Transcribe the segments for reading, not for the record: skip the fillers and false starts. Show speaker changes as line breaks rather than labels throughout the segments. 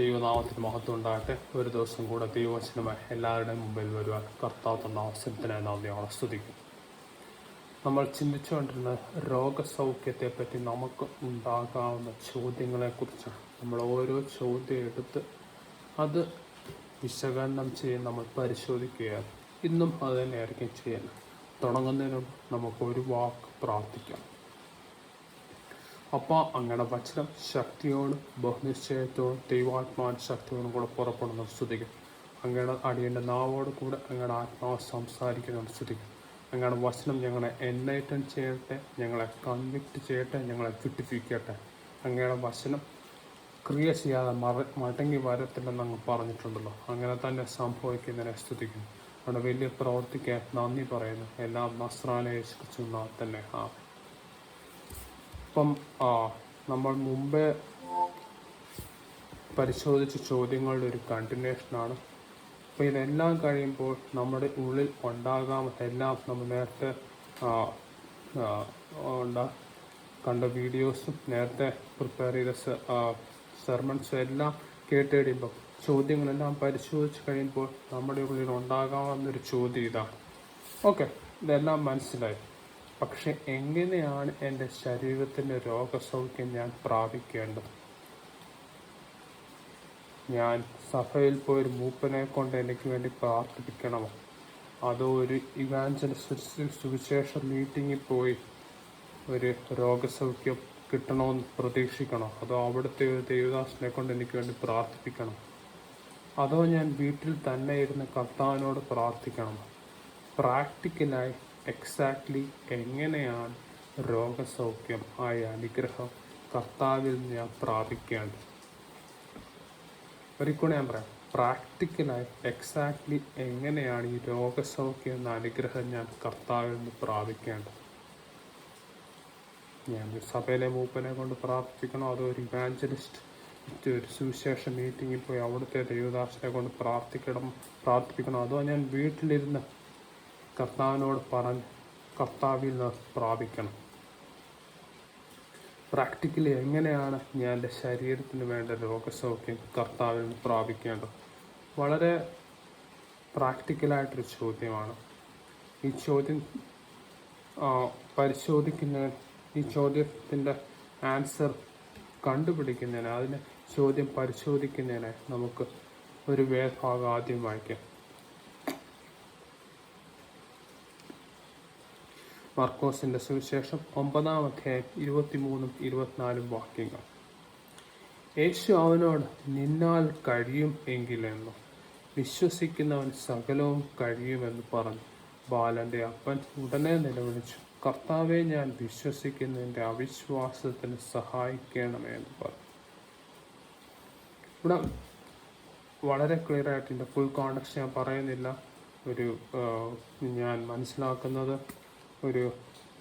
ദൈവനാമത്തിന് മഹത്വം ഉണ്ടാകട്ടെ. ഒരു ദിവസം കൂടെ ദൈവവചനമായി എല്ലാവരുടെയും മുമ്പിൽ വരുവാൻ കർത്താവ് തന്ന അവസരത്തിനായി നാം സ്തുതിക്കും. നമ്മൾ ചിന്തിച്ചുകൊണ്ടിരുന്ന രോഗസൗഖ്യത്തെപ്പറ്റി നമുക്ക് ഉണ്ടാകാവുന്ന ചോദ്യങ്ങളെക്കുറിച്ചാണ്. നമ്മൾ ഓരോ ചോദ്യം എടുത്ത് അത് വിശകലനം ചെയ്ത് നമ്മൾ പരിശോധിക്കുകയാണ്. ഇന്നും അത് തന്നെയായിരിക്കും ചെയ്യുന്നത്. തുടങ്ങുന്നതിനും നമുക്കൊരു വാക്ക് പ്രാർത്ഥിക്കാം. അപ്പോൾ അങ്ങനെ വചനം ശക്തിയോടും ബഹുനിശ്ചയത്തോടും ദൈവാത്മാൻ ശക്തിയോടും കൂടെ പുറപ്പെടുന്ന സ്തുതിക്കും. അങ്ങനെ അടിയൻ്റെ നാവോട് കൂടെ അങ്ങനെ ആത്മാവ് സംസാരിക്കുന്ന സ്തുതിക്കും. അങ്ങനെ വചനം ഞങ്ങളെ എൻലൈറ്റൻ ചെയ്യട്ടെ, ഞങ്ങളെ കൺവിക്റ്റ് ചെയ്യട്ടെ, ഞങ്ങളെ വിട്ടിപ്പിക്കട്ടെ. അങ്ങനെ വചനം ക്രിയ ചെയ്യാതെ മടങ്ങി വരത്തില്ലെന്ന് അങ്ങ് പറഞ്ഞിട്ടുണ്ടല്ലോ. അങ്ങനെ തന്നെ സംഭവിക്കുന്നതിനെ സ്തുതിക്കുന്നു. അവിടെ വലിയ പ്രവർത്തിക്കാൻ നന്ദി പറയുന്നു. എല്ലാം നസ്രാനെ യേശുക്രിസ്തുവിനാൽ തന്നെ. ഇപ്പം നമ്മൾ മുമ്പേ പരിശോധിച്ച ചോദ്യങ്ങളുടെ ഒരു കണ്ടിന്യൂഷനാണ്. അപ്പോൾ ഇതെല്ലാം കഴിയുമ്പോൾ നമ്മുടെ ഉള്ളിൽ ഉണ്ടാകാമെല്ലാം നമ്മൾ നേരത്തെ കണ്ട വീഡിയോസും നേരത്തെ പ്രിപ്പയർ ചെയ്ത സെർമൺസും എല്ലാം കേട്ട് കഴിയുമ്പോൾ ചോദ്യങ്ങളെല്ലാം പരിശോധിച്ച് കഴിയുമ്പോൾ നമ്മുടെ ഉള്ളിൽ ഉണ്ടാകാവുന്നൊരു ചോദ്യം ഇതാണ്. ഓക്കെ, ഇതെല്ലാം മനസ്സിലായി. പക്ഷെ എങ്ങനെയാണ് എൻ്റെ ശരീരത്തിൻ്റെ രോഗസൗഖ്യം ഞാൻ പ്രാപിക്കേണ്ടത്? ഞാൻ സഭയിൽ പോയൊരു മൂപ്പനെ കൊണ്ട് എനിക്ക് വേണ്ടി പ്രാർത്ഥിപ്പിക്കണമോ? അതോ ഒരു ഇവാഞ്ചലിസ്റ്റ് സുവിശേഷ മീറ്റിങ്ങിൽ പോയി ഒരു രോഗസൗഖ്യം കിട്ടണമെന്ന് പ്രതീക്ഷിക്കണോ? അതോ അവിടുത്തെ ഒരു ദേവദാസനെ കൊണ്ട് എനിക്ക് വേണ്ടി പ്രാർത്ഥിപ്പിക്കണം? അതോ ഞാൻ വീട്ടിൽ തന്നെ ഇരുന്ന് കർത്താവിനോട് പ്രാർത്ഥിക്കണമോ? പ്രാക്ടിക്കലായി എക്സാക്ട്ലി എങ്ങനെയാണ് രോഗസൗഖ്യം ആയ അനുഗ്രഹം കർത്താവിൽ ഞാൻ പ്രാപിക്കേണ്ടത്? ഒരിക്കലും ഞാൻ പറയാം, പ്രാക്ടിക്കലായി എക്സാക്ട്ലി എങ്ങനെയാണ് ഈ രോഗസൗഖ്യം എന്ന അനുഗ്രഹം ഞാൻ കർത്താവിൽ നിന്ന് പ്രാപിക്കേണ്ടത്? ഞാൻ ഒരു സഭയിലെ മൂപ്പനെ കൊണ്ട് പ്രാർത്ഥിക്കണോ? അതോ ഒരു ഇവാഞ്ചലിസ്റ്റ് ഒരു സുവിശേഷ മീറ്റിങ്ങിൽ പോയി അവിടുത്തെ ദൈവദാസനെ കൊണ്ട് പ്രാർത്ഥിപ്പിക്കണോ? അതോ ഞാൻ വീട്ടിലിരുന്ന് കർത്താവിനോട് പറഞ്ഞ് കർത്താവിൽ നിന്ന് പ്രാപിക്കണം? പ്രാക്ടിക്കലി എങ്ങനെയാണ് ഞാൻ എൻ്റെ ശരീരത്തിന് വേണ്ട രോഗസൗഖ്യം കർത്താവിൽ നിന്ന് പ്രാപിക്കേണ്ടത്? വളരെ പ്രാക്ടിക്കലായിട്ടൊരു ചോദ്യമാണ്. ഈ ചോദ്യം ഈ ചോദ്യത്തിൻ്റെ ആൻസർ കണ്ടുപിടിക്കുന്നതിന്, അതിന് ചോദ്യം പരിശോധിക്കുന്നതിന് നമുക്ക് ഒരു വേദഭാഗം ആദ്യം വായിക്കാം. മർക്കോസിൻ്റെ സുവിശേഷം 9-ാം അധ്യായം 23-24 വാക്യങ്ങൾ. യേശു അവനോട്, നിന്നാൽ കഴിയും എങ്കിലെന്നോ, വിശ്വസിക്കുന്നവൻ സകലവും കഴിയുമെന്ന് പറഞ്ഞു. ബാലൻ്റെ അപ്പൻ ഉടനെ നിലവിളിച്ചു, കർത്താവെ, ഞാൻ വിശ്വസിക്കുന്നു, എൻ്റെ അവിശ്വാസത്തിന് സഹായിക്കണമേ എന്ന് പറഞ്ഞു. ഇവിടെ വളരെ ക്ലിയർ ആയിട്ട് എൻ്റെ ഫുൾ കോണ്ടക്സ്റ്റ് ഞാൻ പറയുന്നില്ല. ഞാൻ മനസ്സിലാക്കുന്നത്, ഒരു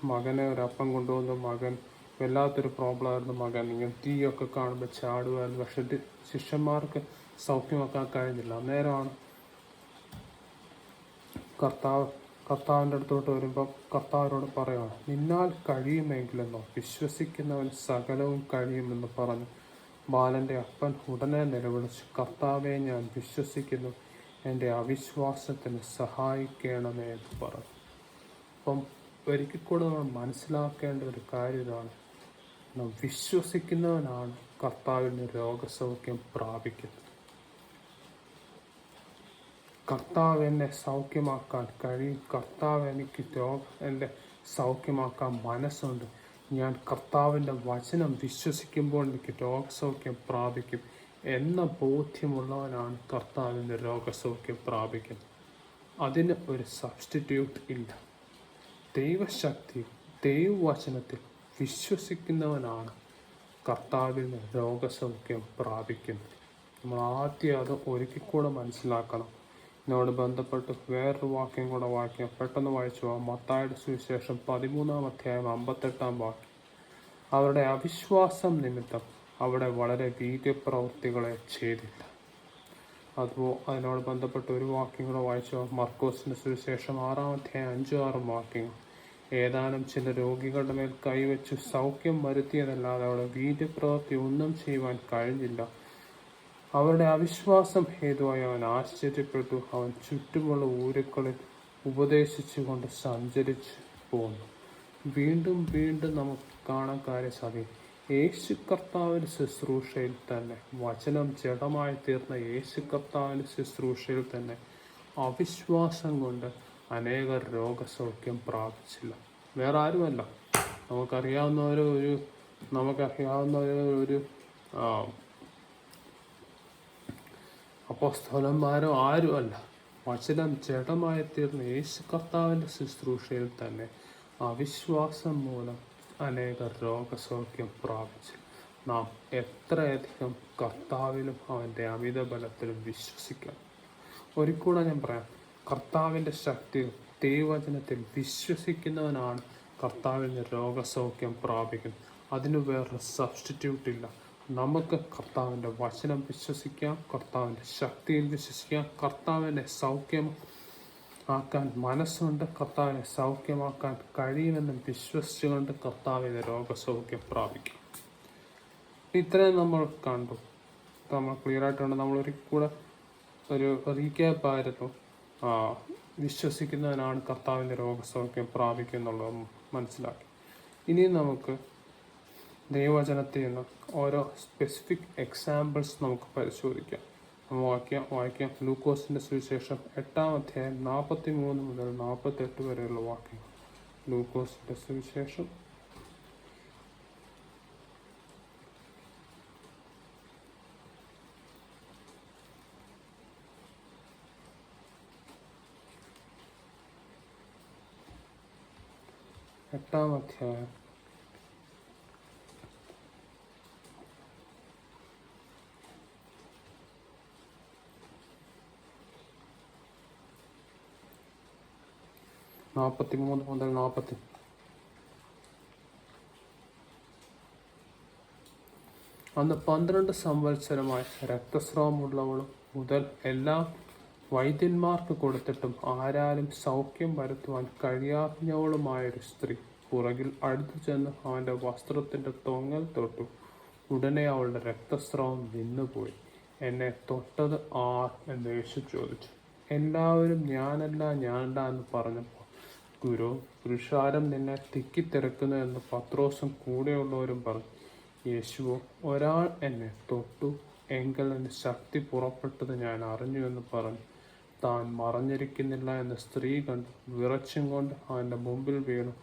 മകനെ ഒരപ്പം കൊണ്ടുവന്ന് മകൻ വല്ലാത്തൊരു പ്രോബ്ലമായിരുന്നു. മകൻ ഇങ്ങനെ തീയൊക്കെ കാണുമ്പോൾ ചാടുമായിരുന്നു. പക്ഷെ ശിഷ്യന്മാർക്ക് സൗഖ്യമാക്കാൻ കഴിഞ്ഞില്ല. അന്നേരമാണ് കർത്താവിൻ്റെ അടുത്തോട്ട് വരുമ്പോൾ കർത്താവിനോട് പറയുകയാണ്, നിന്നാൽ കഴിയുമെങ്കിലെന്നോ, വിശ്വസിക്കുന്നവൻ സകലവും കഴിയുമെന്ന് പറഞ്ഞു. ബാലൻ്റെ അപ്പൻ ഉടനെ നിലവിളിച്ചു, കർത്താവെ, ഞാൻ വിശ്വസിക്കുന്നു, എൻ്റെ അവിശ്വാസത്തിന് സഹായിക്കണമേ എന്ന് പറഞ്ഞു. അപ്പം ഒരിക്കൽ കൂടെ നമ്മൾ മനസ്സിലാക്കേണ്ട ഒരു കാര്യം ഇതാണ്, വിശ്വസിക്കുന്നവനാണ് കർത്താവിന് രോഗസൗഖ്യം പ്രാപിക്കുന്നത്. കർത്താവ് എന്നെ സൗഖ്യമാക്കാൻ കഴിയും, കർത്താവ് എനിക്ക് എൻ്റെ സൗഖ്യമാക്കാൻ മനസ്സുണ്ട്, ഞാൻ കർത്താവിൻ്റെ വചനം വിശ്വസിക്കുമ്പോൾ എനിക്ക് രോഗസൗഖ്യം പ്രാപിക്കും എന്ന ബോധ്യമുള്ളവനാണ് കർത്താവിൻ്റെ രോഗസൗഖ്യം പ്രാപിക്കുന്നത്. അതിന് ഒരു സബ്സ്റ്റിറ്റ്യൂട്ട് ഇല്ല. ദൈവശക്തി, ദൈവവചനത്തിൽ വിശ്വസിക്കുന്നവനാണ് കർത്താവിന് രോഗസൗഖ്യം പ്രാപിക്കുന്നത്. നമ്മൾ ആദ്യം അത് ഒരിക്കൽ കൂടെ മനസ്സിലാക്കണം. ഇതിനോട് ബന്ധപ്പെട്ട് വേറൊരു വാക്യം കൂടെ വായിക്കാം. പെട്ടെന്ന് വായിച്ചു പോകാം. മത്തായിയുടെ സുവിശേഷം 13-ാം അധ്യായം 58-ാം വാക്യം. അവരുടെ അവിശ്വാസം നിമിത്തം അവിടെ വളരെ വീര്യപ്രവൃത്തികളെ ചെയ്തില്ല. അതിനോട് ബന്ധപ്പെട്ട് ഒരു വാക്യം കൂടെ വായിച്ചു. മർക്കോസിൻ്റെ സുവിശേഷം 6-ാം അധ്യായം 5-6 വാക്യങ്ങൾ. ഏതാനും ചില രോഗികളുടെ മേൽ കൈവച്ചു സൗഖ്യം വരുത്തിയതല്ലാതെ അവിടെ വീര്യപ്രവൃത്തി ഒന്നും ചെയ്യുവാൻ കഴിഞ്ഞില്ല. അവരുടെ അവിശ്വാസം ഹേതുവായി അവൻ ആശ്ചര്യപ്പെട്ടു. അവൻ ചുറ്റുമുള്ള ഊരുക്കളിൽ ഉപദേശിച്ചുകൊണ്ട് സഞ്ചരിച്ചു പോന്നു. വീണ്ടും വീണ്ടും നമുക്ക് കാണാൻ കാര്യം സാധിക്കും. യേശു കർത്താവിൻ്റെ ശുശ്രൂഷയിൽ തന്നെ, വചനം ജഡമായി തീർന്ന യേശു കർത്താവിൻ്റെ ശുശ്രൂഷയിൽ തന്നെ അവിശ്വാസം കൊണ്ട് അനേകർ രോഗസൗഖ്യം പ്രാപിച്ചില്ല. വേറെ ആരുമല്ല, നമുക്കറിയാവുന്ന ഒരു അപ്പോസ്തലന്മാരോ ആരുമല്ല. വചനം ജഡമായി തീർന്ന യേശു കർത്താവിൻ്റെ ശുശ്രൂഷയിൽ തന്നെ അവിശ്വാസം മൂലം അനേകർ രോഗസൗഖ്യം പ്രാപിച്ചു. നാം എത്രയധികം കർത്താവിലും അവൻ്റെ അമിത ബലത്തിലും വിശ്വസിക്കണം. ഒരിക്കലും ഞാൻ പറയാം, കർത്താവിൻ്റെ ശക്തിയിൽ ദൈവവചനത്തിൽ വിശ്വസിക്കുന്നവനാണ് കർത്താവിൽ നിന്ന് രോഗസൗഖ്യം പ്രാപിക്കുന്നത്. അതിന് വേറൊരു സബ്സ്റ്റിറ്റ്യൂട്ട് ഇല്ല. നമുക്ക് കർത്താവിൻ്റെ വചനം വിശ്വസിക്കാം, കർത്താവിൻ്റെ ശക്തിയിൽ വിശ്വസിക്കാം. കർത്താവിനെ സൗഖ്യമാക്കാൻ മനസ്സുണ്ട്, കർത്താവിനെ സൗഖ്യമാക്കാൻ കഴിയുമെന്ന് വിശ്വസിച്ചുകൊണ്ട് കർത്താവിൻ്റെ രോഗസൗഖ്യം പ്രാപിക്കാം. ഇത്രയും നമ്മൾ കണ്ടു, നമ്മൾ ക്ലിയർ ആയിട്ടുണ്ട്. നമ്മളൊരിക്കൽ കൂടെ ഒരു റീക്യാപ്പായിരുന്നു. വിശ്വസിക്കുന്നവനാണ് കർത്താവിൻ്റെ രോഗസൗഖ്യം പ്രാപിക്കുന്നുള്ളത് മനസ്സിലാക്കി. ഇനി നമുക്ക് ദൈവവചനത്തിൽ നിന്ന് ഓരോ സ്പെസിഫിക് എക്സാമ്പിൾസ് നമുക്ക് പരിശോധിക്കാം. വായിക്കാം. ലൂക്കോസിൻ്റെ സുവിശേഷം 8-ാം അധ്യായം 43 മുതൽ 48 വരെയുള്ള വാക്യങ്ങൾ. ലൂക്കോസിൻ്റെ സുവിശേഷം 8-ാം അധ്യായം 43 മുതൽ 40. അന്ന് 12 സംവത്സരമായി രക്തസ്രാവമുള്ളവളും മുതൽ എല്ലാ വൈദ്യന്മാർക്ക് കൊടുത്തിട്ടും ആരാലും സൗഖ്യം വരുത്തുവാൻ കഴിയാഞ്ഞവളുമായൊരു സ്ത്രീ പുറകിൽ അടുത്തു ചെന്ന് അവൻ്റെ വസ്ത്രത്തിൻ്റെ തൊങ്ങൽ തൊട്ടു. ഉടനെ അവളുടെ രക്തസ്രാവം നിന്നുപോയി. എന്നെ തൊട്ടത് ആർ എന്ന് യേശു ചോദിച്ചു. എല്ലാവരും ഞാനല്ല എന്ന് പറഞ്ഞപ്പോൾ, ഗുരു, പുരുഷാരം നിന്നെ തിക്കിത്തിരക്കുന്നു എന്ന് പത്രോസും കൂടെയുള്ളവരും പറഞ്ഞു. യേശുവോ, ഒരാൾ എന്നെ തൊട്ടു, എങ്കിൽ എൻ്റെ ശക്തി പുറപ്പെട്ടത് ഞാൻ അറിഞ്ഞു എന്ന് പറഞ്ഞു. താൻ മറഞ്ഞിരിക്കുന്നില്ല എന്ന് സ്ത്രീ കണ്ടു വിറച്ചും കൊണ്ട് അവൻ്റെ മുമ്പിൽ വീണു.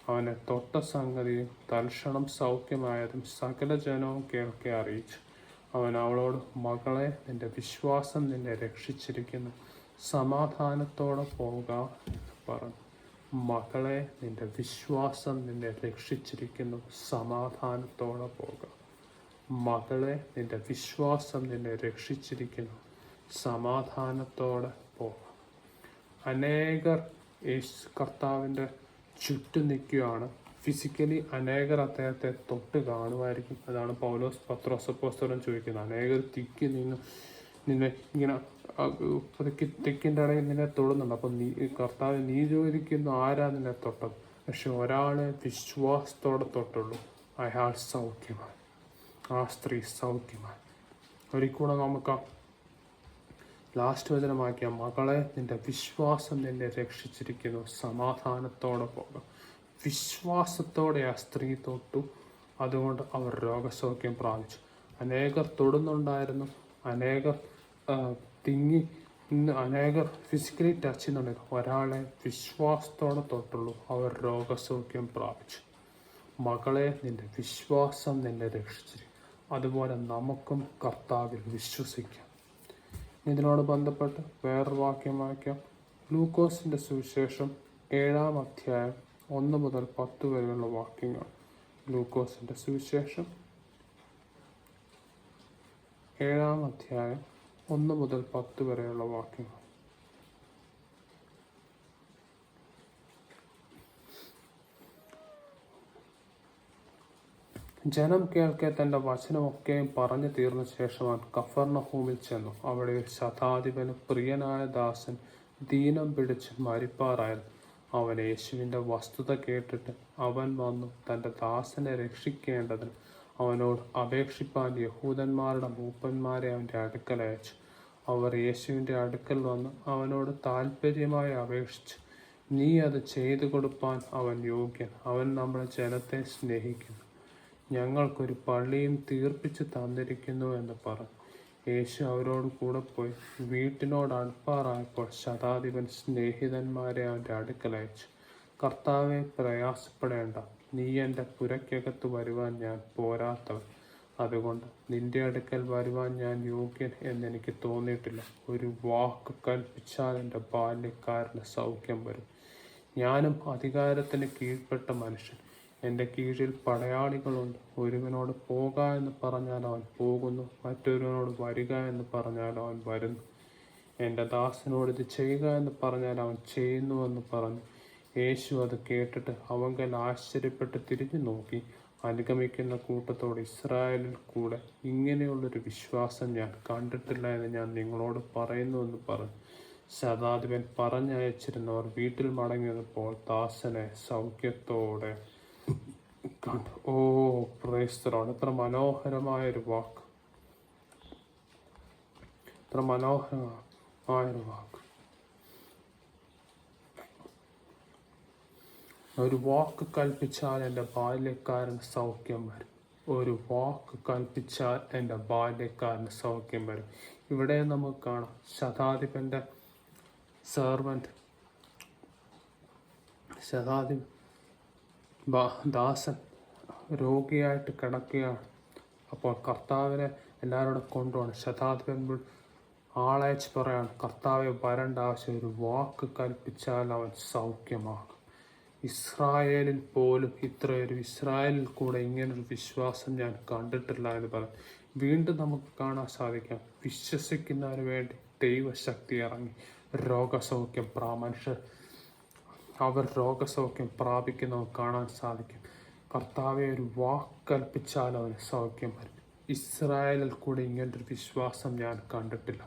അവനെ തൊട്ട സംഗതിയും തൽക്ഷണം സൗഖ്യമായതും സകല ജനവും കേൾക്കെ അറിയിച്ചു. അവൻ അവളോട്, മകളെ, നിന്റെ വിശ്വാസം നിന്നെ രക്ഷിച്ചിരിക്കുന്നു, സമാധാനത്തോടെ പോവുക എന്ന് പറഞ്ഞു. മകളെ, നിന്റെ വിശ്വാസം നിന്നെ രക്ഷിച്ചിരിക്കുന്നു, സമാധാനത്തോടെ പോവുക. മകളെ, നിന്റെ വിശ്വാസം നിന്നെ രക്ഷിച്ചിരിക്കുന്നു, സമാധാനത്തോടെ പോവുക. അനേകർ യേശു കർത്താവിൻ്റെ ചുറ്റും നിൽക്കുകയാണ്. ഫിസിക്കലി അനേകർ അദ്ദേഹത്തെ തൊട്ട് കാണുമായിരിക്കും. അതാണ് പൗലോസ് പത്രോസ് അപ്പോസ്തലൻ ചോദിക്കുന്നത്. അനേകർ തിക്കി നിന്നെ ഇങ്ങനെ തെക്കിൻ്റെ ഇടയിൽ നിന്നെ തൊടുന്നുണ്ട്. അപ്പം കർത്താവ് നീ ചോദിക്കുന്നു, ആരാ നിന്നെ തൊട്ടത്? പക്ഷെ ഒരാളെ വിശ്വാസത്തോടെ തൊട്ടുള്ളൂ, അയാൾ സൗഖ്യമായി, ആ സ്ത്രീ സൗഖ്യമായി. ഒരിക്കലും നമുക്ക് ലാസ്റ്റ് വചനമാക്കിയ, മകളെ, നിന്റെ വിശ്വാസം നിന്നെ രക്ഷിച്ചിരിക്കുന്നു, സമാധാനത്തോടെ പോകാം. വിശ്വാസത്തോടെ ആ സ്ത്രീ തൊട്ടു, അതുകൊണ്ട് അവർ രോഗസൗഖ്യം പ്രാപിച്ചു. അനേകർ തൊടുന്നുണ്ടായിരുന്നു, അനേകർ അനേകർ ഫിസിക്കലി ടച്ച് ചെയ്യുന്നുണ്ട്. ഒരാളെ വിശ്വാസത്തോടെ തൊട്ടുള്ളൂ, അവർ രോഗസൗഖ്യം പ്രാപിച്ചു. മകളെ, നിന്റെ വിശ്വാസം നിന്നെ രക്ഷിച്ചിരിക്കും. അതുപോലെ നമുക്കും കർത്താവിൽ വിശ്വസിക്കാം. ഇതിനോട് ബന്ധപ്പെട്ട് വേറൊരു വാക്യം വായിക്കാം. ലൂക്കോസിൻ്റെ സുവിശേഷം 7-ാം അധ്യായം 1 മുതൽ 10 വരെയുള്ള വാക്യങ്ങൾ. ലൂക്കോസിൻ്റെ സുവിശേഷം 7-ാം അധ്യായം 1 മുതൽ 10 വരെയുള്ള വാക്യങ്ങൾ. ജനം കേൾക്കെ തൻ്റെ വചനമൊക്കെയും പറഞ്ഞു തീർന്ന ശേഷം അവൻ കഫർന്നഹൂമിൽ ചെന്നു. അവിടെ ഒരു ശതാധിപന് പ്രിയനായ ദാസൻ ദീനം പിടിച്ച് മരിപ്പാറായിരുന്നു. അവൻ യേശുവിൻ്റെ വസ്തുത കേട്ടിട്ട് അവൻ വന്നു തൻ്റെ ദാസനെ രക്ഷിക്കേണ്ടതിന് അവനോട് അപേക്ഷിപ്പാൻ യഹൂദന്മാരുടെ മൂപ്പന്മാരെ അവൻ്റെ അടുക്കൽ അയച്ചു. അവർ യേശുവിൻ്റെ അടുക്കൽ വന്ന് അവനോട് താൽപ്പര്യമായി അപേക്ഷിച്ചു, നീ അത് ചെയ്തു കൊടുപ്പാൻ അവൻ യോഗ്യൻ. അവൻ നമ്മുടെ ജനത്തെ സ്നേഹിക്കുന്നു, ഞങ്ങൾക്കൊരു പള്ളിയും തീർപ്പിച്ച് തന്നിരിക്കുന്നു എന്ന് പറഞ്ഞു. യേശു അവരോട് കൂടെ പോയി വീട്ടിനോട് അടുപ്പാറായപ്പോൾ ശതാധിപൻ സ്നേഹിതന്മാരെ അവൻ്റെ അടുക്കൽ അയച്ചു. കർത്താവെ, പ്രയാസപ്പെടേണ്ട, നീ എൻ്റെ പുരയ്ക്കകത്ത് വരുവാൻ ഞാൻ പോരാത്തവൻ. അതുകൊണ്ട് നിന്റെ അടുക്കൽ വരുവാൻ ഞാൻ യോഗ്യൻ എന്നെനിക്ക് തോന്നിയിട്ടില്ല. ഒരു വാക്ക് കൽപ്പിച്ചാൽ എൻ്റെ ബാല്യക്കാരന് സൗഖ്യം വരും. ഞാനും അധികാരത്തിന് കീഴ്പ്പെട്ട മനുഷ്യൻ, എൻ്റെ കീഴിൽ പടയാളികളുണ്ട്. ഒരുവനോട് പോക എന്ന് പറഞ്ഞാൽ അവൻ പോകുന്നു, മറ്റൊരുവനോട് വരിക എന്ന് പറഞ്ഞാൽ അവൻ വരുന്നു. എൻ്റെ ദാസനോട് ഇത് ചെയ്യുക എന്ന് പറഞ്ഞാൽ അവൻ ചെയ്യുന്നുവെന്ന് പറഞ്ഞു. യേശു അത് കേട്ടിട്ട് അവങ്കൽ ആശ്ചര്യപ്പെട്ട് തിരിഞ്ഞു നോക്കി അനുഗമിക്കുന്ന കൂട്ടത്തോട്, ഇസ്രായേലിൽ കൂടെ ഇങ്ങനെയുള്ളൊരു വിശ്വാസം ഞാൻ കണ്ടിട്ടില്ല എന്ന് ഞാൻ നിങ്ങളോട് പറയുന്നുവെന്ന് പറഞ്ഞു. ശതാധിപൻ പറഞ്ഞയച്ചിരുന്നവർ വീട്ടിൽ മടങ്ങിയപ്പോൾ ദാസനെ സൗഖ്യത്തോടെ കണ്ടു. ഓ പ്രൈസ് ദി ലോർഡ്! എത്ര മനോഹരമായൊരു വാക്ക്, എത്ര മനോഹരമായൊരു വാക്ക്. ഒരു വാക്ക് കൽപ്പിച്ചാൽ എൻ്റെ ബാല്യക്കാരന് സൗഖ്യം വരും. ഒരു വാക്ക് കൽപ്പിച്ചാൽ എൻ്റെ ബാല്യക്കാരന് സൗഖ്യം വരും. ഇവിടെ നമുക്ക് കാണാം, ശതാധിപൻ്റെ ദാസൻ രോഗിയായിട്ട് കിടക്കുകയാണ്. അപ്പോൾ കർത്താവിനെ എല്ലാവരോടും കൊണ്ടുപോകണം. ശതാധിപൻ ആളയച്ച് പറയാണ്, കർത്താവെ വരേണ്ട ആവശ്യം, ഒരു വാക്ക് കൽപ്പിച്ചാൽ അവൻ സൗഖ്യമാകും. ഇസ്രായേലിൽ പോലും ഇസ്രായേലിൽ കൂടെ ഇങ്ങനൊരു വിശ്വാസം ഞാൻ കണ്ടിട്ടില്ല എന്ന് പറയും. വീണ്ടും നമുക്ക് കാണാൻ സാധിക്കാം, വിശ്വസിക്കുന്നതിന് വേണ്ടി ദൈവശക്തി ഇറങ്ങി രോഗസൗഖ്യം മനുഷ്യർ അവർ രോഗസൗഖ്യം പ്രാപിക്കുന്നത് കാണാൻ സാധിക്കും. കർത്താവെ, ഒരു വാക്ക് കൽപ്പിച്ചാൽ അവന് സൗഖ്യം വരും. ഇസ്രായേലിൽ കൂടെ ഇങ്ങനൊരു വിശ്വാസം ഞാൻ കണ്ടിട്ടില്ല.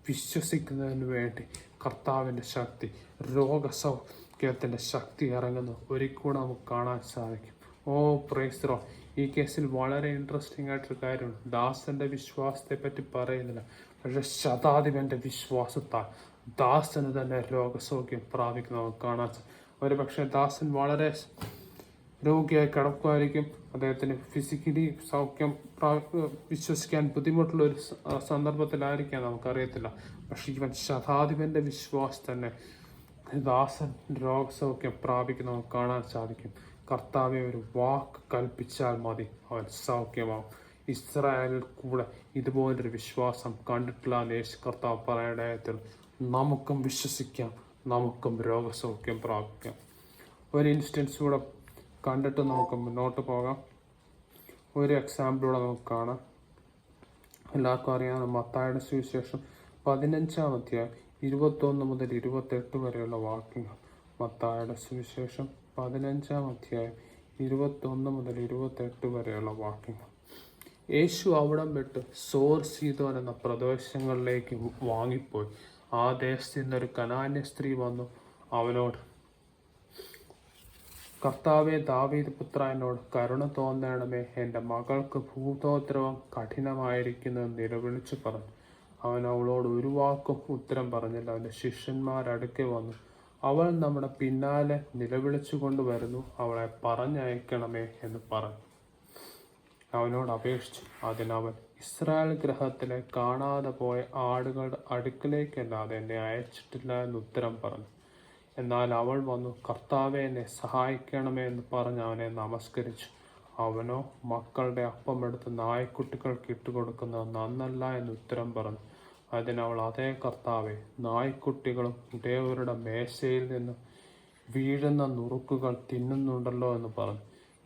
വിശ്വസിക്കുന്നതിന് വേണ്ടി കർത്താവിൻ്റെ ശക്തി, രോഗസൗഖ്യത്തിൻ്റെ ശക്തി ഇറങ്ങുന്നു ഒരിക്കലും നമുക്ക് കാണാൻ സാധിക്കും. ഓ പ്രൈസ് ദി ലോർഡ്! ഈ കേസിൽ വളരെ ഇൻട്രസ്റ്റിംഗ് ആയിട്ടൊരു കാര്യമാണ്. ദാസൻ്റെ വിശ്വാസത്തെ പറ്റി പറയുന്നില്ല, പക്ഷെ ശതാധിപൻ്റെ വിശ്വാസത്താൽ ദാസന് തന്നെ രോഗസൗഖ്യം പ്രാപിക്കുന്ന നമുക്ക് കാണാൻ സാധിക്കും. ഒരു പക്ഷേ ദാസൻ വളരെ രോഗിയായി കിടക്കുമായിരിക്കും, അദ്ദേഹത്തിന് ഫിസിക്കലി സൗഖ്യം വിശ്വസിക്കാൻ ബുദ്ധിമുട്ടുള്ള ഒരു സന്ദർഭത്തിലായിരിക്കാം, നമുക്കറിയത്തില്ല. പക്ഷെ ഇവൻ ശതാധിപൻ്റെ വിശ്വാസം തന്നെ ദാസൻ രോഗസൗഖ്യം പ്രാപിക്കുന്ന നമുക്ക് കാണാൻ സാധിക്കും. കർത്താവെ, ഒരു വാക്ക് കൽപ്പിച്ചാൽ മതി, അവൻ സൗഖ്യമാവും. ഇസ്രായേലിൽ കൂടെ ഇതുപോലൊരു വിശ്വാസം കണ്ടിട്ടില്ല എന്ന് യേശു കർത്താവ് പറയണത്തിൽ നമുക്കും വിശ്വസിക്കാം, നമുക്കും രോഗസൗഖ്യം പ്രാപിക്കാം. ഒരു ഇൻസ്റ്റൻസ് കൂടെ കണ്ടിട്ട് നമുക്ക് മുന്നോട്ട് പോകാം. ഒരു എക്സാമ്പിളൂടെ നമുക്ക് കാണാം. എല്ലാവർക്കും അറിയാവുന്ന മത്തായിയുടെ സുവിശേഷം 15-ാം അധ്യായം 21 മുതൽ 28 വരെയുള്ള വാക്യങ്ങൾ. മത്തായിയുടെ സുവിശേഷം 15-ാം അധ്യായം 21 മുതൽ 28 വരെയുള്ള വാക്യങ്ങൾ. യേശു അവിടം വിട്ട് സോർ സീദോൻ എന്ന പ്രദേശങ്ങളിലേക്ക് വാങ്ങിപ്പോയി. ആ ദേശത്ത് നിന്നൊരു കനാന്യ സ്ത്രീ വന്നു അവനോട്, കർത്താവെ, ദാവീദ് പുത്ര, എന്നോട് കരുണ തോന്നണമേ, എൻ്റെ മകൾക്ക് ഭൂതോദ്രവം കഠിനമായിരിക്കുന്നു നിലവിളിച്ചു പറഞ്ഞു. അവൻ അവളോട് ഒരു വാക്കും ഉത്തരം പറഞ്ഞില്ല. അവൻ്റെ ശിഷ്യന്മാരടുക്കെ വന്നു, അവൾ നമ്മുടെ പിന്നാലെ നിലവിളിച്ചു കൊണ്ടുവരുന്നു, അവളെ പറഞ്ഞയക്കണമേ എന്ന് പറഞ്ഞു. അവനോട് അപേക്ഷിച്ചു. അതിനവൻ, ഇസ്രായേൽ ഗൃഹത്തിലെ കാണാതെ പോയ ആടുകളുടെ അടുക്കലേക്കല്ലാതെ എന്നെ അയച്ചിട്ടില്ല എന്ന് ഉത്തരം പറഞ്ഞു. എന്നാൽ അവൾ വന്നു, കർത്താവെ, എന്നെ സഹായിക്കണമേ എന്ന് പറഞ്ഞ് അവനെ നമസ്കരിച്ചു. അവനോ, മക്കളുടെ അപ്പമെടുത്ത് നായ്ക്കുട്ടികൾക്ക് ഇട്ടുകൊടുക്കുന്നത് നന്നല്ല എന്ന് ഉത്തരം പറഞ്ഞു. അതിനവൾ, അതേ കർത്താവെ, നായ്ക്കുട്ടികളും ഇടയവരുടെ മേശയിൽ നിന്ന് വീഴുന്ന നുറുക്കുകൾ തിന്നുന്നുണ്ടല്ലോ എന്ന് പറഞ്ഞു.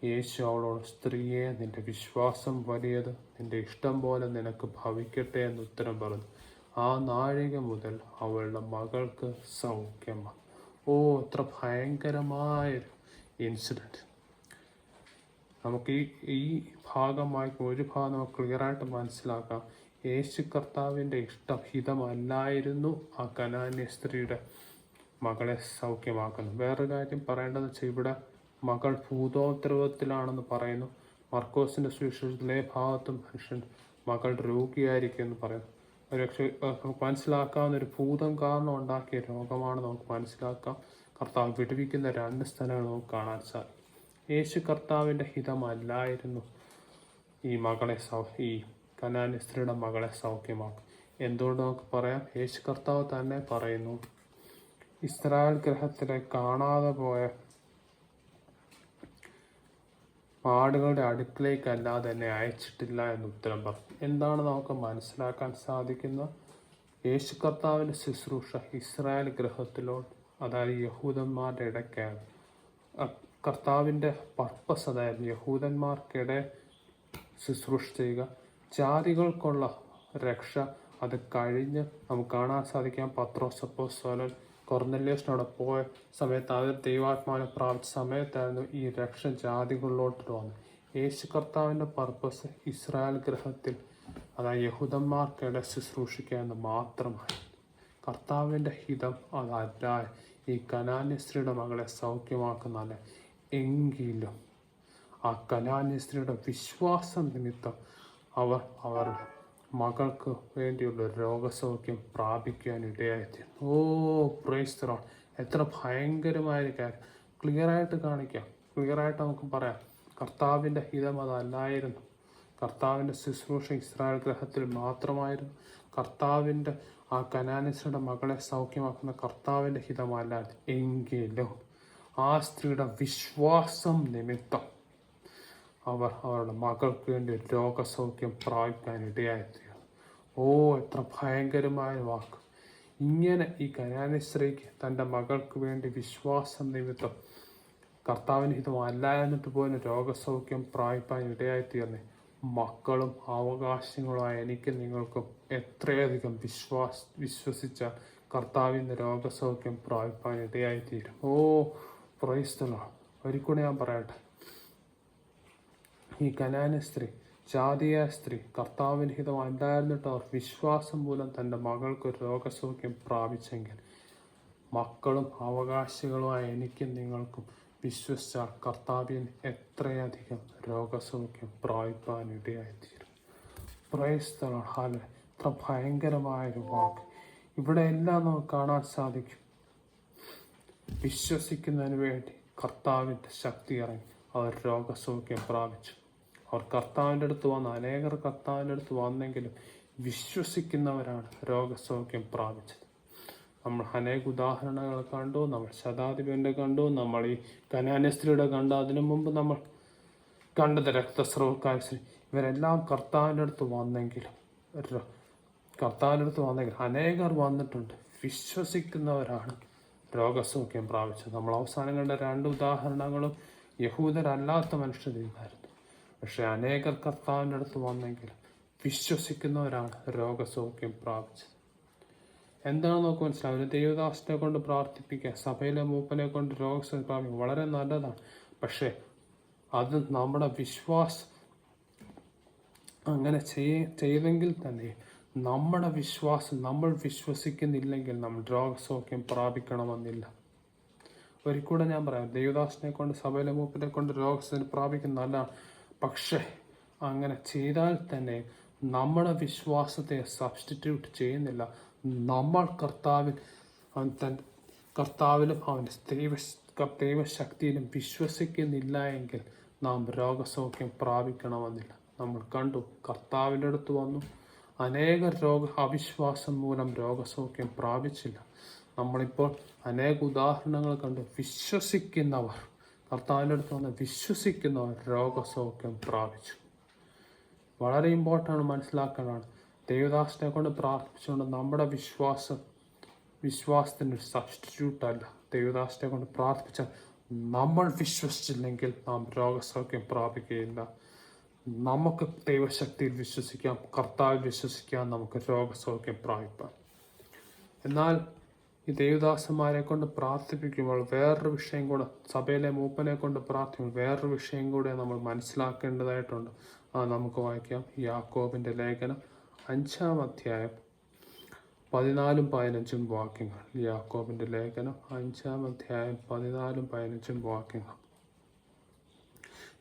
യേശു അവളോട്, സ്ത്രീയെ, നിന്റെ വിശ്വാസം വലിയത്, നിന്റെ ഇഷ്ടം പോലെ നിനക്ക് ഭവിക്കട്ടെ എന്ന് ഉത്തരം പറഞ്ഞു. ആ നാഴിക മുതൽ അവളുടെ മകൾക്ക് സൗഖ്യം വന്നു. ഓ, എത്ര ഭയങ്കരമായൊരു ഇൻസിഡൻറ്റ്! നമുക്ക് ഈ ഭാഗം വായിക്കുമ്പോൾ ഒരു ഭാഗം നമുക്ക് ക്ലിയറായിട്ട് മനസ്സിലാക്കാം. യേശു കർത്താവിൻ്റെ ഹിതമല്ലായിരുന്നു ആ കനാന്യ സ്ത്രീയുടെ മകളെ സൗഖ്യമാക്കുന്നു. വേറൊരു കാര്യം പറയേണ്ടതെന്ന് വെച്ചാൽ, ഇവിടെ മകൾ ഭൂതോദ്രവത്തിലാണെന്ന് പറയുന്നു. മർക്കോസിൻ്റെ സുവിശേഷത്തിലെ ഭാഗത്തും മനുഷ്യൻ മകൾ രോഗിയായിരിക്കും എന്ന് പറയുന്നു. ഒരുപക്ഷെ നമുക്ക് മനസ്സിലാക്കാവുന്ന ഒരു ഭൂതം കാരണം ഉണ്ടാക്കിയ രോഗമാണ് നമുക്ക് മനസ്സിലാക്കാം. കർത്താവ് വിടുവിക്കുന്ന 2 സ്ഥലങ്ങൾ നമുക്ക് കാണാൻ സാധിക്കും. യേശു കർത്താവിൻ്റെ ഹിതമല്ലായിരുന്നു ഈ കനാന്യ സ്ത്രീയുടെ മകളെ സൗഖ്യമാക്കും. എന്തുകൊണ്ട് നമുക്ക് പറയാം? യേശു കർത്താവ് തന്നെ പറയുന്നു, ഇസ്രായേൽ ഗൃഹത്തിലെ കാണാതെ പോയ ആടുകളുടെ അടുക്കിലേക്കല്ലാതെ എന്നെ അയച്ചിട്ടില്ല എന്ന് ഉത്തരം പറഞ്ഞു. എന്താണ് നമുക്ക് മനസ്സിലാക്കാൻ സാധിക്കുന്ന? യേശു കർത്താവിൻ്റെ ശുശ്രൂഷ ഇസ്രായേൽ ഗൃഹത്തിലോട്ട്, അതായത് യഹൂദന്മാരുടെ ഇടയ്ക്കാണ്. കർത്താവിൻ്റെ പർപ്പസ് അതായിരുന്നു യഹൂദന്മാർക്കിടെ ശുശ്രൂഷ ചെയ്യുക. ജാതികൾക്കുള്ള രക്ഷ അത് കഴിഞ്ഞ് നമുക്ക് കാണാൻ സാധിക്കാം. പത്രോസ് അപ്പോസ്തലൻ കൊർന്നല്യോസിനോട് പോയ സമയത്ത് അവർ ദൈവാത്മാവിനെ പ്രാപിച്ച സമയത്തായിരുന്നു ഈ രക്ഷ ജാതികളിലോട്ട് വന്നത്. യേശു കർത്താവിൻ്റെ പർപ്പസ് ഇസ്രായേൽ ഗൃഹത്തിൽ, അതായത് യഹൂദന്മാർക്കിടെ ശുശ്രൂഷിക്കുക എന്ന് മാത്രമായി. കർത്താവിൻ്റെ ഹിതം അതല്ല ഈ കനാന്യ സ്ത്രീയുടെ മകളെ സൗഖ്യമാക്കുന്നതല്ല. എങ്കിലും ആ കനാന്യ സ്ത്രീയുടെ വിശ്വാസം നിമിത്തം അവർ മകൾക്ക് വേണ്ടിയുള്ള രോഗസൗഖ്യം പ്രാപിക്കാൻ ഇടയായിത്തീർന്നു. Price the Lord. എത്ര ഭയങ്കരമായ കാര്യം ക്ലിയറായിട്ട് കാണിക്കാം. ക്ലിയറായിട്ട് നമുക്ക് പറയാം, കർത്താവിൻ്റെ ഹിതം അതല്ലായിരുന്നു. കർത്താവിൻ്റെ ശുശ്രൂഷ ഇസ്രായേൽ ഗൃഹത്തിൽ മാത്രമായിരുന്നു. കർത്താവിൻ്റെ ആ കനാന്യസ്ത്രീയുടെ മകളെ സൗഖ്യമാക്കുന്ന കർത്താവിൻ്റെ ഹിതമല്ലായിരുന്നു. എങ്കിലും ആ സ്ത്രീയുടെ വിശ്വാസം നിമിത്തം അവരുടെ മകൾക്ക് വേണ്ടി രോഗസൗഖ്യം പ്രാപിക്കാൻ ഇടയായിത്തീർന്നു. എത്ര ഭയങ്കരമായ വാക്ക്! ഇങ്ങനെ ഈ കനാന്യ സ്ത്രീക്ക് തൻ്റെ മകൾക്ക് വേണ്ടി വിശ്വാസം നിമിത്തം കർത്താവിന് ഹിതമല്ല എന്നിട്ട് പോലും രോഗസൗഖ്യം പ്രാപിക്കാൻ ഇടയായിത്തീർന്നേ. മക്കളും അവകാശങ്ങളുമായ എനിക്കും നിങ്ങൾക്കും എത്രയധികം വിശ്വസിച്ചാൽ കർത്താവിൻ്റെ രോഗസൗഖ്യം പ്രാപിക്കാൻ ഇടയായിത്തീരും. Praise the Lord. ഒരിക്കലും ഞാൻ പറയട്ടെ, ഈ കനാന്യ സ്ത്രീ, ജാതീയ സ്ത്രീ, കർത്താവിന് ഹിതമല്ലായിരുന്നിട്ട് അവർ വിശ്വാസം മൂലം തൻ്റെ മകൾക്ക് രോഗസൗഖ്യം പ്രാപിച്ചെങ്കിൽ മക്കളും അവകാശികളുമായ എനിക്കും നിങ്ങൾക്കും വിശ്വസിച്ചാൽ കർത്താവിന് എത്രയധികം രോഗസൗഖ്യം പ്രാപിക്കാൻ ഇടയായിത്തീരും. Praise the lord. ഹല്ലേലൂയ. എത്ര ഭയങ്കരമായൊരു വാക്ക്! ഇവിടെ എല്ലാം നമുക്ക് കാണാൻ സാധിക്കും. വിശ്വസിക്കുന്നതിന് വേണ്ടി കർത്താവിൻ്റെ ശക്തി ഇറങ്ങി അവർ രോഗസൗഖ്യം പ്രാപിച്ചു. അവർ കർത്താവിൻ്റെ അടുത്ത് വന്ന അനേകർ കർത്താവിൻ്റെ അടുത്ത് വന്നെങ്കിലും വിശ്വസിക്കുന്നവരാണ് രോഗസൗഖ്യം പ്രാപിച്ചത്. നമ്മൾ അനേക ഉദാഹരണങ്ങൾ കണ്ടു. നമ്മൾ ശതാധിപൻ്റെ കണ്ടു, നമ്മൾ ഈ കനാന്യ സ്ത്രീയുടെ കണ്ടു, അതിനു മുമ്പ് നമ്മൾ കണ്ടത് രക്തസ്രവക്കാരി. ഇവരെല്ലാം കർത്താവിൻ്റെ അടുത്ത് വന്നെങ്കിലും അനേകർ വന്നിട്ടുണ്ട്. വിശ്വസിക്കുന്നവരാണ് രോഗസൗഖ്യം പ്രാപിച്ചത്. നമ്മൾ അവസാനം കണ്ട 2 ഉദാഹരണങ്ങളും യഹൂദരല്ലാത്ത മനുഷ്യരായിരുന്നു. പക്ഷെ അനേകർ കർത്താവിൻ്റെ അടുത്ത് വന്നെങ്കിൽ വിശ്വസിക്കുന്നവരാണ് രോഗസൗഖ്യം പ്രാപിച്ചത്. എന്താണ് നമുക്ക് മനസ്സിലാവും? ഒരു ദൈവദാസനെ കൊണ്ട് പ്രാർത്ഥിപ്പിക്കുക, സഭയിലെ മൂപ്പനെ കൊണ്ട് രോഗസൗഖ്യം പ്രാപിക്കുക വളരെ നല്ലതാണ്. പക്ഷെ അത് നമ്മുടെ വിശ്വാസം അങ്ങനെ ചെയ്തെങ്കിൽ തന്നെ നമ്മുടെ വിശ്വാസം നമ്മൾ വിശ്വസിക്കുന്നില്ലെങ്കിൽ നമ്മൾ രോഗസൗഖ്യം പ്രാപിക്കണമെന്നില്ല. ഒരിക്കലും ഞാൻ പറയാം, ദൈവദാസനെ കൊണ്ട് സഭയിലെ മൂപ്പനെ കൊണ്ട് രോഗസൗഖ്യം പ്രാപിക്കുന്ന നല്ലതാണ്. പക്ഷേ അങ്ങനെ ചെയ്താൽ തന്നെ നമ്മുടെ വിശ്വാസത്തെ സബ്സ്റ്റിറ്റ്യൂട്ട് ചെയ്യുന്നില്ല. നമ്മൾ കർത്താവിലും അവൻ്റെ ദൈവശക്തിയിലും വിശ്വസിക്കുന്നില്ല എങ്കിൽ നാം രോഗസൗഖ്യം പ്രാപിക്കണമെന്നില്ല. നമ്മൾ കണ്ടു, കർത്താവിൻ്റെ അടുത്ത് വന്നു, അനേക അവിശ്വാസം മൂലം രോഗസൗഖ്യം പ്രാപിച്ചില്ല. നമ്മളിപ്പോൾ അനേക ഉദാഹരണങ്ങൾ കണ്ടു. വിശ്വസിക്കുന്നവർ, കർത്താവിൻ്റെ അടുത്ത് വന്ന് വിശ്വസിക്കുന്നവർ രോഗസൗഖ്യം പ്രാപിച്ചു. വളരെ ഇമ്പോർട്ടൻ്റ് മനസ്സിലാക്കാനാണ്. ദൈവദാസനെ കൊണ്ട് പ്രാർത്ഥിച്ചുകൊണ്ട് നമ്മുടെ വിശ്വാസത്തിന് ഒരു സബ്സ്റ്റിറ്റ്യൂട്ട് അല്ല. ദൈവദാസനെ കൊണ്ട് പ്രാർത്ഥിച്ചാൽ നമ്മൾ വിശ്വസിച്ചില്ലെങ്കിൽ നാം രോഗസൗഖ്യം പ്രാപിക്കുകയില്ല. നമുക്ക് ദൈവശക്തിയിൽ വിശ്വസിക്കാം, കർത്താവിൽ വിശ്വസിക്കാം, നമുക്ക് രോഗസൗഖ്യം പ്രാപിക്കാം. എന്നാൽ ഈ ദൈവദാസന്മാരെ കൊണ്ട് പ്രാർത്ഥിപ്പിക്കുമ്പോൾ വേറൊരു വിഷയം കൂടെ, സഭയിലെ മൂപ്പനെ കൊണ്ട് പ്രാർത്ഥിക്കുമ്പോൾ വേറൊരു വിഷയം കൂടെ നമ്മൾ മനസ്സിലാക്കേണ്ടതായിട്ടുണ്ട്. നമുക്ക് വായിക്കാം. യാക്കോബിൻ്റെ ലേഖനം 5-ാം അധ്യായം 14-15 വാക്യങ്ങൾ. യാക്കോബിൻ്റെ ലേഖനം 5-ാം അധ്യായം 14-15 വാക്യങ്ങൾ.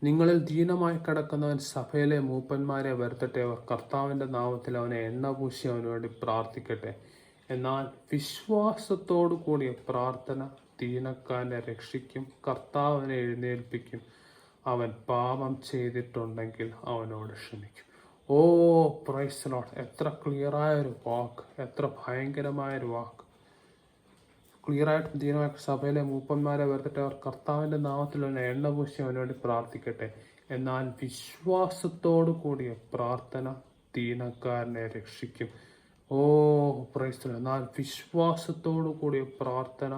നിങ്ങളിൽ ദീനമായി കിടക്കുന്നവൻ സഭയിലെ മൂപ്പന്മാരെ വരുത്തട്ടെ, അവർ കർത്താവിൻ്റെ നാമത്തിൽ അവനെ എണ്ണ പൂശി അവന് വേണ്ടി പ്രാർത്ഥിക്കട്ടെ. എന്നാൽ വിശ്വാസത്തോടു കൂടിയ പ്രാർത്ഥന ദീനക്കാരനെ രക്ഷിക്കും, കർത്താവിനെ എഴുന്നേൽപ്പിക്കും. അവൻ പാപം ചെയ്തിട്ടുണ്ടെങ്കിൽ അവനോട് ക്ഷമിക്കും. ഓ പ്രൈസ് ദി ലോർഡ്! എത്ര ക്ലിയറായൊരു വാക്ക്, എത്ര ഭയങ്കരമായൊരു വാക്ക്. ക്ലിയറായിട്ട് ദീനമായ സഭയിലെ മൂപ്പന്മാരെ വരുത്തിട്ട് അവർ കർത്താവിൻ്റെ നാമത്തിലുള്ള എണ്ണ പൂശി അവന് വേണ്ടി പ്രാർത്ഥിക്കട്ടെ. എന്നാൽ വിശ്വാസത്തോടു കൂടിയ പ്രാർത്ഥന ദീനക്കാരനെ രക്ഷിക്കും. ഓ പ്രൈസ് ദി ലോർഡ്! എന്നാൽ വിശ്വാസത്തോടു കൂടിയ പ്രാർത്ഥന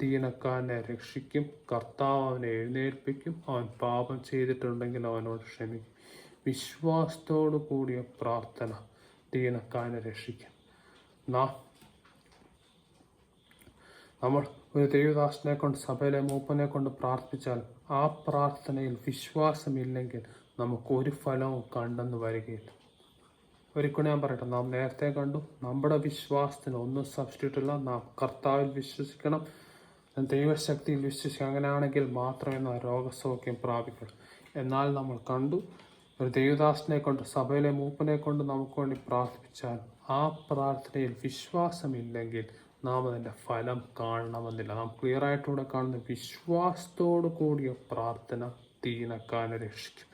ദീനക്കാരനെ രക്ഷിക്കും, കർത്താവ് അവനെ എഴുന്നേൽപ്പിക്കും. അവൻ പാപം ചെയ്തിട്ടുണ്ടെങ്കിൽ അവനോട് ക്ഷമിക്കും. വിശ്വാസത്തോടു കൂടിയ പ്രാർത്ഥന ദീനക്കാരനെ രക്ഷിക്കും. നമ്മൾ ഒരു ദൈവദാസനെ കൊണ്ട്, സഭയിലെ മൂപ്പനെ കൊണ്ട് പ്രാർത്ഥിച്ചാൽ ആ പ്രാർത്ഥനയിൽ വിശ്വാസമില്ലെങ്കിൽ നമുക്കൊരു ഫലവും കണ്ടെന്ന് വരികയില്ല. ഒരിക്കലും ഞാൻ പറയട്ടെ, നാം നേരത്തെ കണ്ടു, നമ്മുടെ വിശ്വാസത്തിന് ഒന്നും സബ്സ്റ്റിറ്റ്യൂട്ട് ഇല്ല. നാം കർത്താവിൽ വിശ്വസിക്കണം, ദൈവശക്തിയിൽ വിശ്വസിക്കുക. അങ്ങനെയാണെങ്കിൽ മാത്രമേ നാം രോഗസൗഖ്യം പ്രാപിക്കണം. എന്നാൽ നമ്മൾ കണ്ടു, ഒരു ദൈവദാസനെ കൊണ്ട്, സഭയിലെ മൂപ്പനെ കൊണ്ട് നമുക്ക് വേണ്ടി പ്രാർത്ഥിച്ചാൽ ആ പ്രാർത്ഥനയിൽ വിശ്വാസമില്ലെങ്കിൽ നാം അതിൻ്റെ ഫലം കാണണമെന്നില്ല. നാം ക്ലിയറായിട്ടൂടെ കാണുന്ന വിശ്വാസത്തോടു കൂടിയ പ്രാർത്ഥന ദീനക്കാരനെ രക്ഷിക്കും.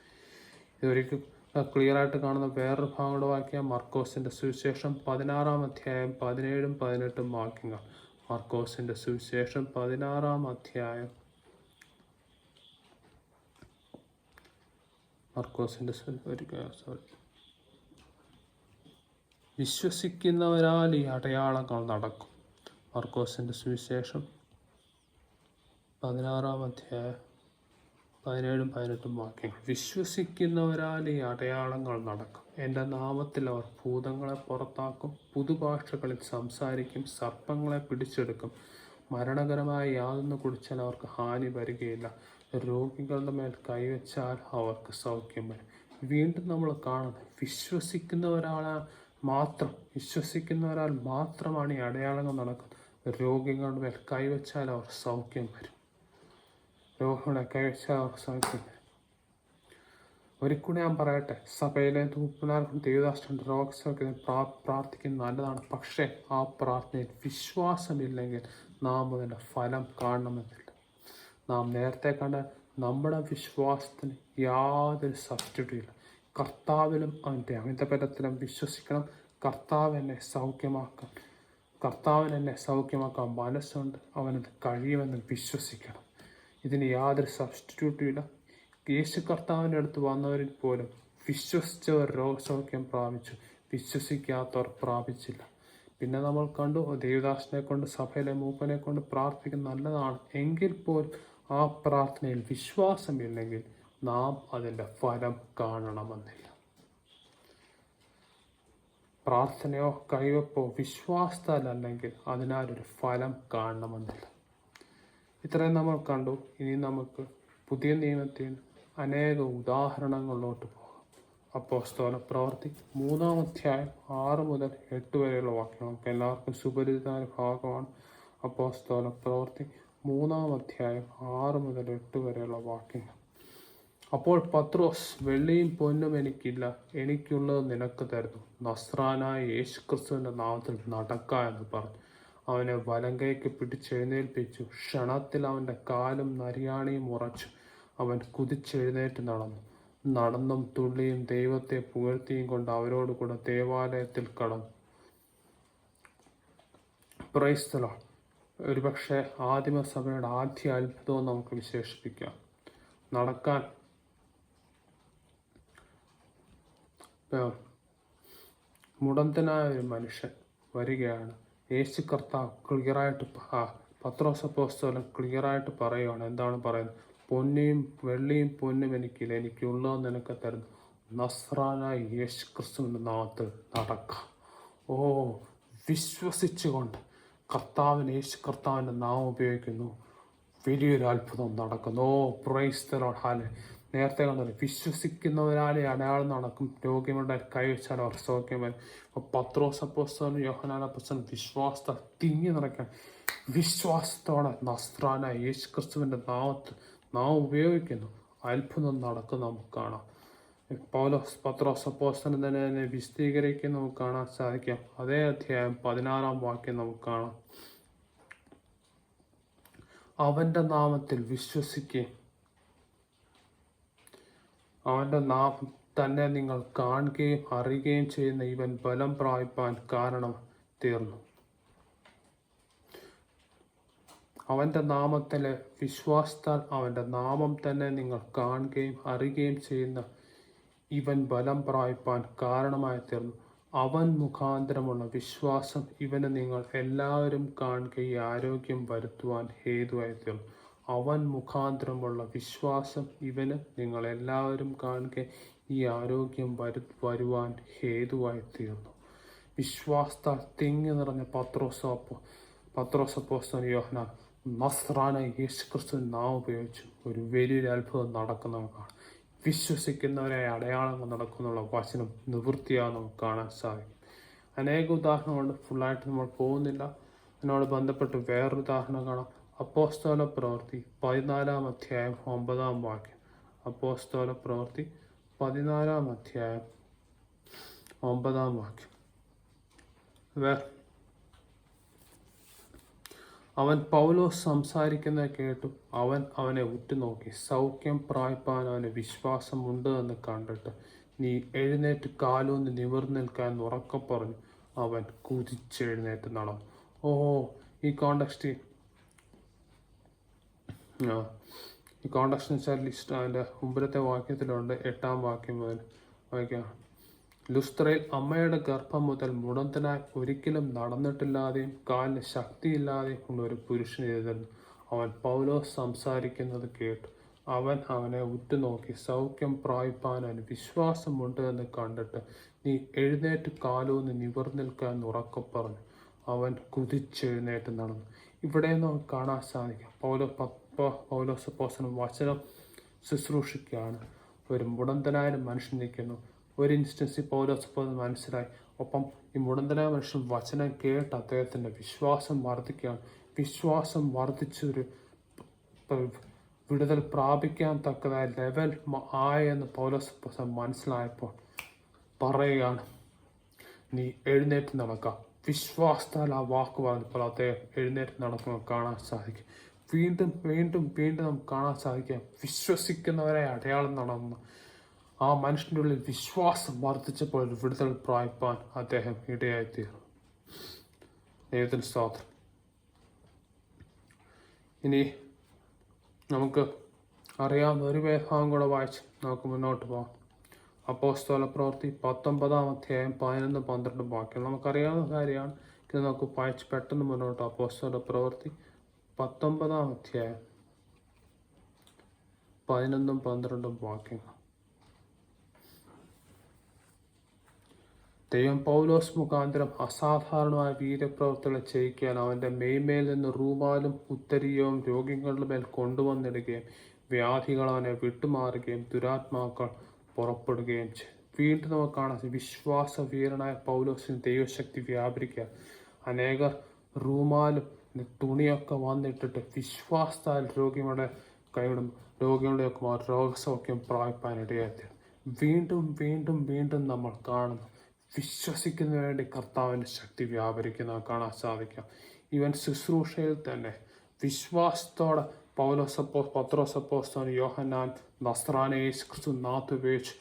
ഇതൊരിക്കലും ക്ലിയറായിട്ട് കാണുന്ന വേറൊരു ഭാഗങ്ങളുടെ വാക്യം മർക്കോസിൻ്റെ സുവിശേഷം 16-ാം അധ്യായം 17-18 വാക്യങ്ങൾ. മർക്കോസിൻ്റെ സുവിശേഷം 16-ാം അധ്യായം, വിശ്വസിക്കുന്നവരാൽ ഈ അടയാളങ്ങൾ നടക്കും. മർക്കോസിൻ്റെ സുവിശേഷം 16-ാം അധ്യായം 17-18 വാക്യങ്ങൾ. വിശ്വസിക്കുന്നവരാൽ ഈ അടയാളങ്ങൾ നടക്കും. എൻ്റെ നാമത്തിൽ അവർ ഭൂതങ്ങളെ പുറത്താക്കും, പുതുഭാഷകളിൽ സംസാരിക്കും, സർപ്പങ്ങളെ പിടിച്ചെടുക്കും, മരണകരമായ യാതൊന്ന് കുടിച്ചാൽ അവർക്ക് ഹാനി വരികയില്ല, രോഗികളുടെ മേൽ കൈവച്ചാൽ അവർക്ക് സൗഖ്യം വരും. വീണ്ടും നമ്മൾ കാണുന്നത് വിശ്വസിക്കുന്നവരാൽ മാത്രമാണ് ഈ അടയാളങ്ങൾ നടക്കുന്നത്. രോഗികളുടെ മേൽ കൈവച്ചാൽ അവർ സൗഖ്യം വരും. രോഗങ്ങളെ കൈവച്ചാൽ അവർ സൗഖ്യം വരും. ഒരിക്കലും ഞാൻ പറയട്ടെ, സഭയിലെ ദൈവദാസന്റെ രോഗസൗഖ്യം പ്രാർത്ഥിക്കുന്നത് നല്ലതാണ്. പക്ഷേ ആ പ്രാർത്ഥനയിൽ വിശ്വാസമില്ലെങ്കിൽ നാം അതിൻ്റെ ഫലം കാണണമെന്നില്ല. നാം നേരത്തെ കണ്ട നമ്മുടെ വിശ്വാസത്തിന് യാതൊരു സബ്സ്റ്റിറ്റ്യൂട്ടും ഇല്ല. കർത്താവിലും അവൻ്റെ അമിതബലത്തിലും വിശ്വസിക്കണം. കർത്താവിനെ സൗഖ്യമാക്കാൻ മനസ്സുണ്ട്, അവനത് കഴിയുമെന്ന് വിശ്വസിക്കണം. ഇതിന് യാതൊരു സബ്സ്റ്റിറ്റ്യൂട്ടും ഇല്ല. യേശു കർത്താവിൻ്റെ അടുത്ത് വന്നവരിൽ പോലും വിശ്വസിച്ചവർ രോഗസൗഖ്യം പ്രാപിച്ചു, വിശ്വസിക്കാത്തവർ പ്രാപിച്ചില്ല. പിന്നെ നമ്മൾ കണ്ടു, ദേവദാസനെ കൊണ്ട്, സഭയിലെ മൂപ്പനെ കൊണ്ട് പ്രാർത്ഥിക്കുന്നത് നല്ലതാണ്. എങ്കിൽ പോലും ആ പ്രാർത്ഥനയിൽ വിശ്വാസമില്ലെങ്കിൽ നാം അതിൻ്റെ ഫലം കാണണമെന്നില്ല. പ്രാർത്ഥനയോ കൈവപ്പോ വിശ്വാസത്താലല്ലെങ്കിൽ അതിനാലൊരു ഫലം കാണണമെന്നില്ല. ഇത്രയും നമ്മൾ കണ്ടു. ഇനി നമുക്ക് പുതിയ നിയമത്തിൽ അനേക ഉദാഹരണങ്ങളിലോട്ട് പോകാം. അപ്പോസ്തല പ്രവൃത്തി 3-ാം അധ്യായം 6 മുതൽ 8 വരെയുള്ള വാക്യം നമുക്ക് എല്ലാവർക്കും സുപരിചിതമായ ഭാഗമാണ്. അപ്പോസ്തല പ്രവൃത്തി 3-ാം അധ്യായം 6 മുതൽ 8 വരെയുള്ള വാക്യങ്ങൾ. അപ്പോൾ പത്രോസ്, വെള്ളിയും പൊന്നും എനിക്കില്ല, എനിക്കുള്ളത് നിനക്ക് തരുന്നു, നസ്രാനായ യേശുക്രിസ്തുവിൻ്റെ നാമത്തിൽ നടക്ക എന്ന് പറഞ്ഞു അവനെ വലങ്കയ്ക്ക് പിടിച്ചെഴുന്നേൽപ്പിച്ചു. ക്ഷണത്തിൽ അവൻ്റെ കാലും നരിയാണിയും ഉറച്ചു. അവൻ കുതിച്ചെഴുന്നേറ്റ് നടന്നും തുള്ളിയും ദൈവത്തെ പുകഴ്ത്തിയും കൊണ്ട് അവരോട് കൂടെ ദേവാലയത്തിൽ കടന്നു. Price the Lord! ഒരുപക്ഷെ ആദിമസഭയുടെ ആദ്യ അത്ഭുതവും നമുക്ക് വിശേഷിപ്പിക്കാം. നടക്കാൻ മുടന്തനായ ഒരു മനുഷ്യൻ വരികയാണ്. യേശു കർത്താവ് ക്ലിയറായിട്ട്, പത്രോസ് അപ്പോസ്തലൻ ക്ലിയറായിട്ട് പറയുകയാണ്. എന്താണ് പറയുന്നത്? വെള്ളിയും പൊന്നും എനിക്കില്ല, എനിക്കുള്ളത് നിനക്ക് തരുന്നു, നസ്രാനായ യേശു ക്രിസ്തുവിൻ്റെ നാമത്തിൽ നടക്കാം. ഓ, വിശ്വസിച്ചുകൊണ്ട് യേശു കർത്താവിൻ്റെ നാമം ഉപയോഗിക്കുന്നു, വലിയൊരു അത്ഭുതം നടക്കുന്നു. ഓ പ്രൈസ് ദി ലോർഡ്, ഹല്ലേലൂയ. നേരത്തെ കണ്ടത് വിശ്വസിക്കുന്നവരാലെ അടയാളം നടക്കും, രോഗികളുടെ കൈവച്ചാൽ അവർ സൗഖ്യം വരും. അപ്പോൾ പത്രോസ് അപ്പോസ്തലനും യോഹന്നാൻ അപ്പോസ്തലനും വിശ്വാസത്താൽ തിങ്ങി നിറയ്ക്കാൻ, വിശ്വാസത്തോടെ നസ്രാനായ യേശു ക്രിസ്തുവിൻ്റെ നാമം ഉപയോഗിക്കുന്നു. അത്ഭുതം നടക്കുന്ന നമുക്ക് കാണാം. പൗലോസ് പത്രോസ് അപ്പോസ്തലൻ തന്നെ വിശദീകരിക്കുന്ന നമുക്ക് കാണാൻ സാധിക്കാം. അതേ അധ്യായം 16 വാക്യം നമുക്ക് കാണാം. അവൻ്റെ നാമത്തിൽ വിശ്വസിക്കുകയും അവൻ്റെ നാമം തന്നെ നിങ്ങൾ കാണുകയും അറിയുകയും ചെയ്യുന്ന ഇവൻ ബലം പ്രാപിപ്പാൻ കാരണം തീർന്നു. അവൻ്റെ നാമത്തിലെ വിശ്വാസത്താൽ അവൻ്റെ നാമം തന്നെ നിങ്ങൾ കാണുകയും അറിയുകയും ചെയ്യുന്ന ഇവൻ ബലം പ്രാപിപ്പാൻ കാരണമായി തീർന്നു. അവൻ മുഖാന്തരമുള്ള വിശ്വാസം ഇവന് നിങ്ങൾ എല്ലാവരും കാണുകയും ആരോഗ്യം വരുത്തുവാൻ ഹേതുവായി തീർന്നു. അവൻ മുഖാന്തരമുള്ള വിശ്വാസം ഇവന് നിങ്ങൾ എല്ലാവരും കാണുക ഈ ആരോഗ്യം വരുവാൻ ഹേതുവായി തീർന്നു. വിശ്വാസത്താൽ തിങ്ങി നിറഞ്ഞ പത്രോസ് അപ്പോസ്തലൻ യോഹന്നാൻ നസ്രാനായ യേശുക്രിസ്തു നാം ഉപയോഗിച്ച് ഒരു വലിയൊരു അത്ഭുതം നടക്കുന്നതാണ്. വിശ്വസിക്കുന്നവരെ അടയാളങ്ങൾ നടക്കുന്നുള്ള വചനം നിവൃത്തിയാകും നമുക്ക് കാണാൻ സാധിക്കും. അനേക ഉദാഹരണങ്ങളുണ്ട്, ഫുള്ളായിട്ട് നമ്മൾ പോകുന്നില്ല. അതിനോട് ബന്ധപ്പെട്ട് വേറൊരു ഉദാഹരണം കാണാം. അപ്പോസ്തല പ്രവൃത്തി 14 അധ്യായം 9 വാക്യം. അപ്പോസ്തല പ്രവൃത്തി 14 അധ്യായം 9 വാക്യം. അവൻ പൗലോസ് സംസാരിക്കുന്നത് കേട്ടു അവനെ ഉറ്റുനോക്കി. സൗഖ്യം പ്രാപിപ്പാൻ അവന് വിശ്വാസമുണ്ട് എന്ന് കണ്ടിട്ട് നീ എഴുന്നേറ്റ് കാലൂന്ന് നിവർന്നു നിൽക്കാൻ ഉറക്കെ പറഞ്ഞു അവൻ കുതിച്ചെഴുന്നേറ്റ് നടന്നു. ഈ കോണ്ടക്സ്റ്റ് വെച്ചാൽ ലിസ്റ്റ് അതിൻ്റെ മുമ്പിലത്തെ വാക്യത്തിലുണ്ട്. 8 വാക്യം മുതൽ വായിക്കാം. ലുസ്ത്രയിൽ അമ്മയുടെ ഗർഭം മുതൽ മുടന്തനായി ഒരിക്കലും നടന്നിട്ടില്ലാതെയും കാലിന് ശക്തിയില്ലാതെയും ഉള്ള ഒരു പുരുഷൻ എഴുതുന്നു. അവൻ പൗലോസ് സംസാരിക്കുന്നത് കേട്ടു അവനെ ഉറ്റുനോക്കി. സൗഖ്യം പ്രാപിപ്പാൻ അവന് വിശ്വാസമുണ്ട് എന്ന് കണ്ടിട്ട് നീ എഴുന്നേറ്റ് കാലൂന്ന് നിവർന്നു നിൽക്കാൻ ഉറക്കെ പറഞ്ഞു അവൻ കുതിച്ചെഴുന്നേറ്റ് നടന്നു. ഇവിടെ നമുക്ക് കാണാൻ സാധിക്കും പൗലോസ് അപ്പോസ്തലൻ വചനം ശുശ്രൂഷിക്കുകയാണ്. ഒരു മുടന്തനായ മനുഷ്യൻ നിൽക്കുന്നു. ഒരു ഇൻസ്റ്റൻസിൽ പൗലോസ് മനസ്സിലായി. ഒപ്പം ഈ മുടന്തനായ മനുഷ്യൻ വചനം കേട്ട് അദ്ദേഹത്തിൻ്റെ വിശ്വാസം വർദ്ധിക്കുകയാണ്. വിശ്വാസം വർദ്ധിച്ചൊരു വിടുതൽ പ്രാപിക്കാൻ തക്കതായ ലെവൽ ആയെന്ന് പൗലോസ് മനസ്സിലായപ്പോൾ പറയുകയാണ് നീ എഴുന്നേറ്റ് നടക്കാം. വിശ്വാസത്താൽ ആ വാക്ക് പറഞ്ഞപ്പോൾ അദ്ദേഹം എഴുന്നേറ്റ് നടക്കുന്നത് കാണാൻ സാധിക്കും. വീണ്ടും വീണ്ടും വീണ്ടും നമുക്ക് കാണാൻ സാധിക്കാം. വിശ്വസിക്കുന്നവരെ അടയാളം നടന്നു. ആ മനുഷ്യൻ്റെ ഉള്ളിൽ വിശ്വാസം വർദ്ധിച്ചപ്പോൾ വിടുതൽ പ്രാപിപ്പാൻ അദ്ദേഹം ഇടയായിത്തീർന്നു. ദൈവത്തിന് സ്തോത്രം. ഇനി നമുക്ക് അറിയാവുന്ന ഒരു ഭാഗം കൂടെ വായിച്ച് നമുക്ക് മുന്നോട്ട് പോകാം. അപ്പോസ്തല പ്രവൃത്തി 19 അധ്യായം 11-12 വാക്യം നമുക്കറിയാവുന്ന കാര്യമാണ്. ഇത് നമുക്ക് വായിച്ച് പെട്ടെന്ന് മുന്നോട്ട്. അപ്പോസ്തല പ്രവൃത്തി 19 അധ്യായം 11-12 വാക്യങ്ങൾ. ദൈവം പൗലോസ് മുഖാന്തരം അസാധാരണമായ വീരപ്രവർത്തികളെ ചെയ്യിക്കാൻ അവൻ്റെ മെയ്മേൽ നിന്ന് റൂമാലും ഉത്തരീയവും രോഗികളുടെ മേൽ കൊണ്ടുവന്നിടുകയും വ്യാധികൾ അവനെ വിട്ടുമാറുകയും ദുരാത്മാക്കൾ പുറപ്പെടുകയും ചെയ്തു. വീണ്ടും നമുക്ക് കാണാം വിശ്വാസ വീരനായ പൗലോസിന് ദൈവശക്തി വ്യാപരിക്കുക. അനേകർ റൂമാലും തുണിയൊക്കെ വന്നിട്ടിട്ട് വിശ്വാസത്താൽ രോഗികളുടെ രോഗികളുടെയൊക്കെ രോഗസൗഖ്യം പ്രാപിപ്പാനിടയായി. വീണ്ടും വീണ്ടും വീണ്ടും നമ്മൾ കാണുന്നു വിശ്വസിക്കുന്നതിന് വേണ്ടി കർത്താവിൻ്റെ ശക്തി വ്യാപരിക്കുന്നത് കാണാൻ സാധിക്കാം. ഇവൻ ശുശ്രൂഷയിൽ തന്നെ വിശ്വാസത്തോടെ പത്രോസ് അപ്പോസ്തലൻ യോഹന്നാൻ നസ്രാനായ യേശുക്രിസ്തു നാമമുപയോഗിച്ച്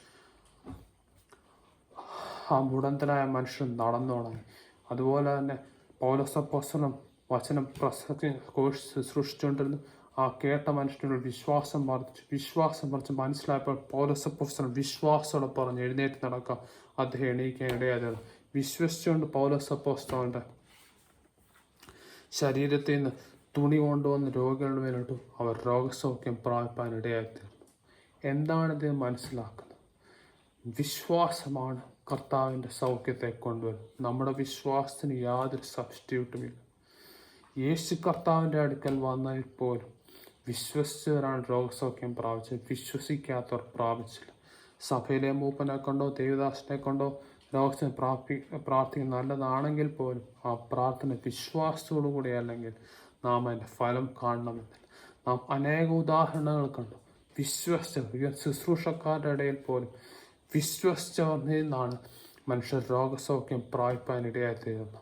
ആ മുടന്തനായ മനുഷ്യൻ നടന്നു തുടങ്ങി. അതുപോലെ തന്നെ പൗലോസ് അപ്പോസ്തലൻ വചനം ശുശ്രൂഷിച്ചുകൊണ്ടിരുന്നു. ആ കേട്ട മനുഷ്യനോട് വിശ്വാസം വർദ്ധിച്ച് മനസ്സിലായപ്പോൾ പൗലോസ് അപ്പോസ്തലൻ വിശ്വാസത്തോടെ പറഞ്ഞ് എഴുന്നേറ്റ് നടക്കാം. അദ്ദേഹം എണീക്കാൻ ഇടയായത് വിശ്വസിച്ചുകൊണ്ട് പൗലോസ് അപ്പോസ്തലൻ്റെ ശരീരത്തിൽ നിന്ന് തുണി കൊണ്ടുവന്ന് രോഗികളുടെ മേലിട്ടു. അവർ രോഗസൗഖ്യം പ്രാപിപ്പാൻ ഇടയായിത്തീർന്നു. എന്താണിത് മനസ്സിലാക്കുന്നത്? വിശ്വാസമാണ് കർത്താവിൻ്റെ സൗഖ്യത്തെ കൊണ്ടുവരുന്നത്. നമ്മുടെ വിശ്വാസത്തിന് യാതൊരു സബ്സ്റ്റിറ്റ്യൂട്ടുമില്ല. യേശു കർത്താവിൻ്റെ അടുക്കൽ വന്നതിൽ പോലും വിശ്വസിച്ചവരാണ് രോഗസൗഖ്യം പ്രാപിച്ചത്. വിശ്വസിക്കാത്തവർ പ്രാപിച്ചില്ല. സഭയിലെ മൂപ്പനെ കൊണ്ടോ ദേവദാസനെ കൊണ്ടോ രോഗത്തിന് പ്രാർത്ഥിക്കുന്ന നല്ലതാണെങ്കിൽ പോലും ആ പ്രാർത്ഥന വിശ്വാസത്തോടു കൂടി അല്ലെങ്കിൽ നാം അതിൻ്റെ ഫലം കാണണമെന്നില്ല. നാം അനേക ഉദാഹരണങ്ങൾ കണ്ടു. വിശ്വസിച്ചവർ, ശുശ്രൂഷക്കാരുടെ ഇടയിൽ പോലും വിശ്വസിച്ചവരിൽ നിന്നാണ് മനുഷ്യർ രോഗസൗഖ്യം പ്രാപിപ്പാനിടയായിത്തീരുന്നത്.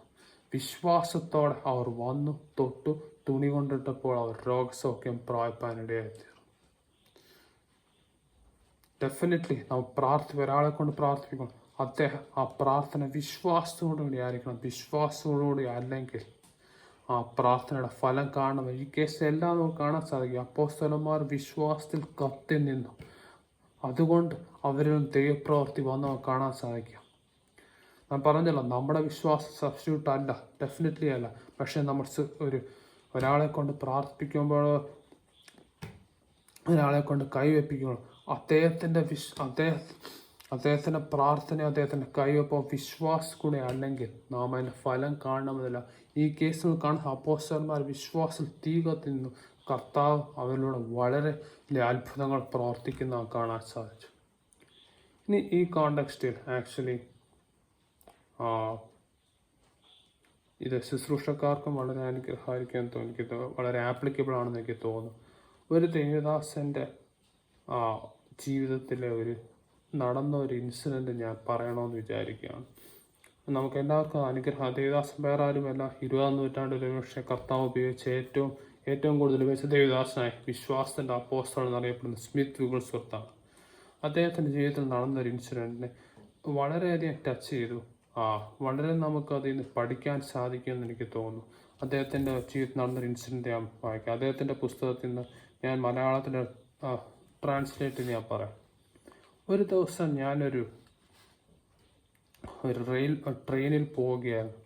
വിശ്വാസത്തോടെ അവർ വന്നു തൊട്ടു, തുണി കൊണ്ടിട്ടപ്പോൾ അവർ രോഗസൗഖ്യം പ്രാപിപ്പാനിടയായിത്തീർന്നു. ഡെഫിനറ്റ്ലി നാം ഒരാളെ കൊണ്ട് പ്രാർത്ഥിക്കണം, അദ്ദേഹം ആ പ്രാർത്ഥന വിശ്വാസത്തോടുകൂടി ആയിരിക്കണം. വിശ്വാസത്തോടുകൂടി അല്ലെങ്കിൽ ആ പ്രാർത്ഥനയുടെ ഫലം കാണണം. ഈ കേസിൽ എല്ലാം നമുക്ക് കാണാൻ സാധിക്കും. അപ്പോസ്തലന്മാർ വിശ്വാസത്തിൽ കത്തി നിന്നു, അതുകൊണ്ട് അവരിൽ ദൈവപ്രവൃത്തി വന്ന് നമുക്ക് കാണാൻ സാധിക്കും. ഞാൻ പറഞ്ഞല്ലോ, നമ്മുടെ വിശ്വാസം സബ്സ്റ്റിറ്റ്യൂട്ട് അല്ല, ഡെഫിനറ്റ്ലി അല്ല. പക്ഷെ നമ്മൾ ഒരാളെ കൊണ്ട് പ്രാർത്ഥിക്കുമ്പോൾ, ഒരാളെ കൊണ്ട് കൈവെപ്പിക്കുമ്പോൾ അദ്ദേഹത്തിൻ്റെ പ്രാർത്ഥന, അദ്ദേഹത്തിൻ്റെ കൈവെപ്പോ വിശ്വാസം കൂടെ അല്ലെങ്കിൽ നാം അതിൻ്റെ ഫലം കാണണമെന്നില്ല. ഈ കേസിൽ കാണുന്ന അപ്പോസ്തലന്മാർ വിശ്വാസത്തിൽ തീ കത്തി നിന്നു. കർത്താവ് അവരിലൂടെ വളരെ വലിയ അത്ഭുതങ്ങൾ പ്രവർത്തിക്കുന്ന കാണാൻ സാധിച്ചു. ഇനി ഈ കോണ്ടെക്സ്റ്റിൽ ആക്ച്വലി ഇത് ശുശ്രൂഷക്കാർക്കും വളരെ അനുഗ്രഹിക്കാൻ എനിക്ക് വളരെ ആപ്ലിക്കബിൾ ആണെന്ന് എനിക്ക് തോന്നുന്നു. ഒരു ദേവദാസൻ്റെ ജീവിതത്തിലെ നടന്ന ഒരു ഇൻസിഡൻറ്റ് ഞാൻ പറയണമെന്ന് വിചാരിക്കുകയാണ്. നമുക്ക് എല്ലാവർക്കും അനുഗ്രഹം. ദേവദാസൻ വേറെ ആരുമല്ല, 20-ാം നൂറ്റാണ്ടിൽ ഒരുപക്ഷെ കർത്താവ് ഉപയോഗിച്ച ഏറ്റവും കൂടുതൽ ഉപയോഗിച്ച ദേവദാസനായി വിശ്വാസത്തിൻ്റെ അപ്പോസ്തലൻ എന്നറിയപ്പെടുന്ന സ്മിത്ത് വിഗിൾസ്വർത്താണ്. അദ്ദേഹത്തിൻ്റെ ജീവിതത്തിൽ നടന്നൊരു ഇൻസിഡൻറ്റിനെ വളരെയധികം ടച്ച് ചെയ്തു. വളരെ നമുക്ക് അതിൽ നിന്ന് പഠിക്കാൻ സാധിക്കുമെന്ന് എനിക്ക് തോന്നുന്നു. അദ്ദേഹത്തിൻ്റെ ജീവിതത്തിൽ നടന്നൊരു ഇൻസിഡൻറ്റ് ഞാൻ വായിക്കാം. അദ്ദേഹത്തിൻ്റെ പുസ്തകത്തിൽ നിന്ന് ഞാൻ മലയാളത്തിൽ ട്രാൻസ്ലേറ്റ് ഞാൻ പറയാം. ഒരു ദിവസം ഞാനൊരു ട്രെയിനിൽ പോവുകയായിരുന്നു.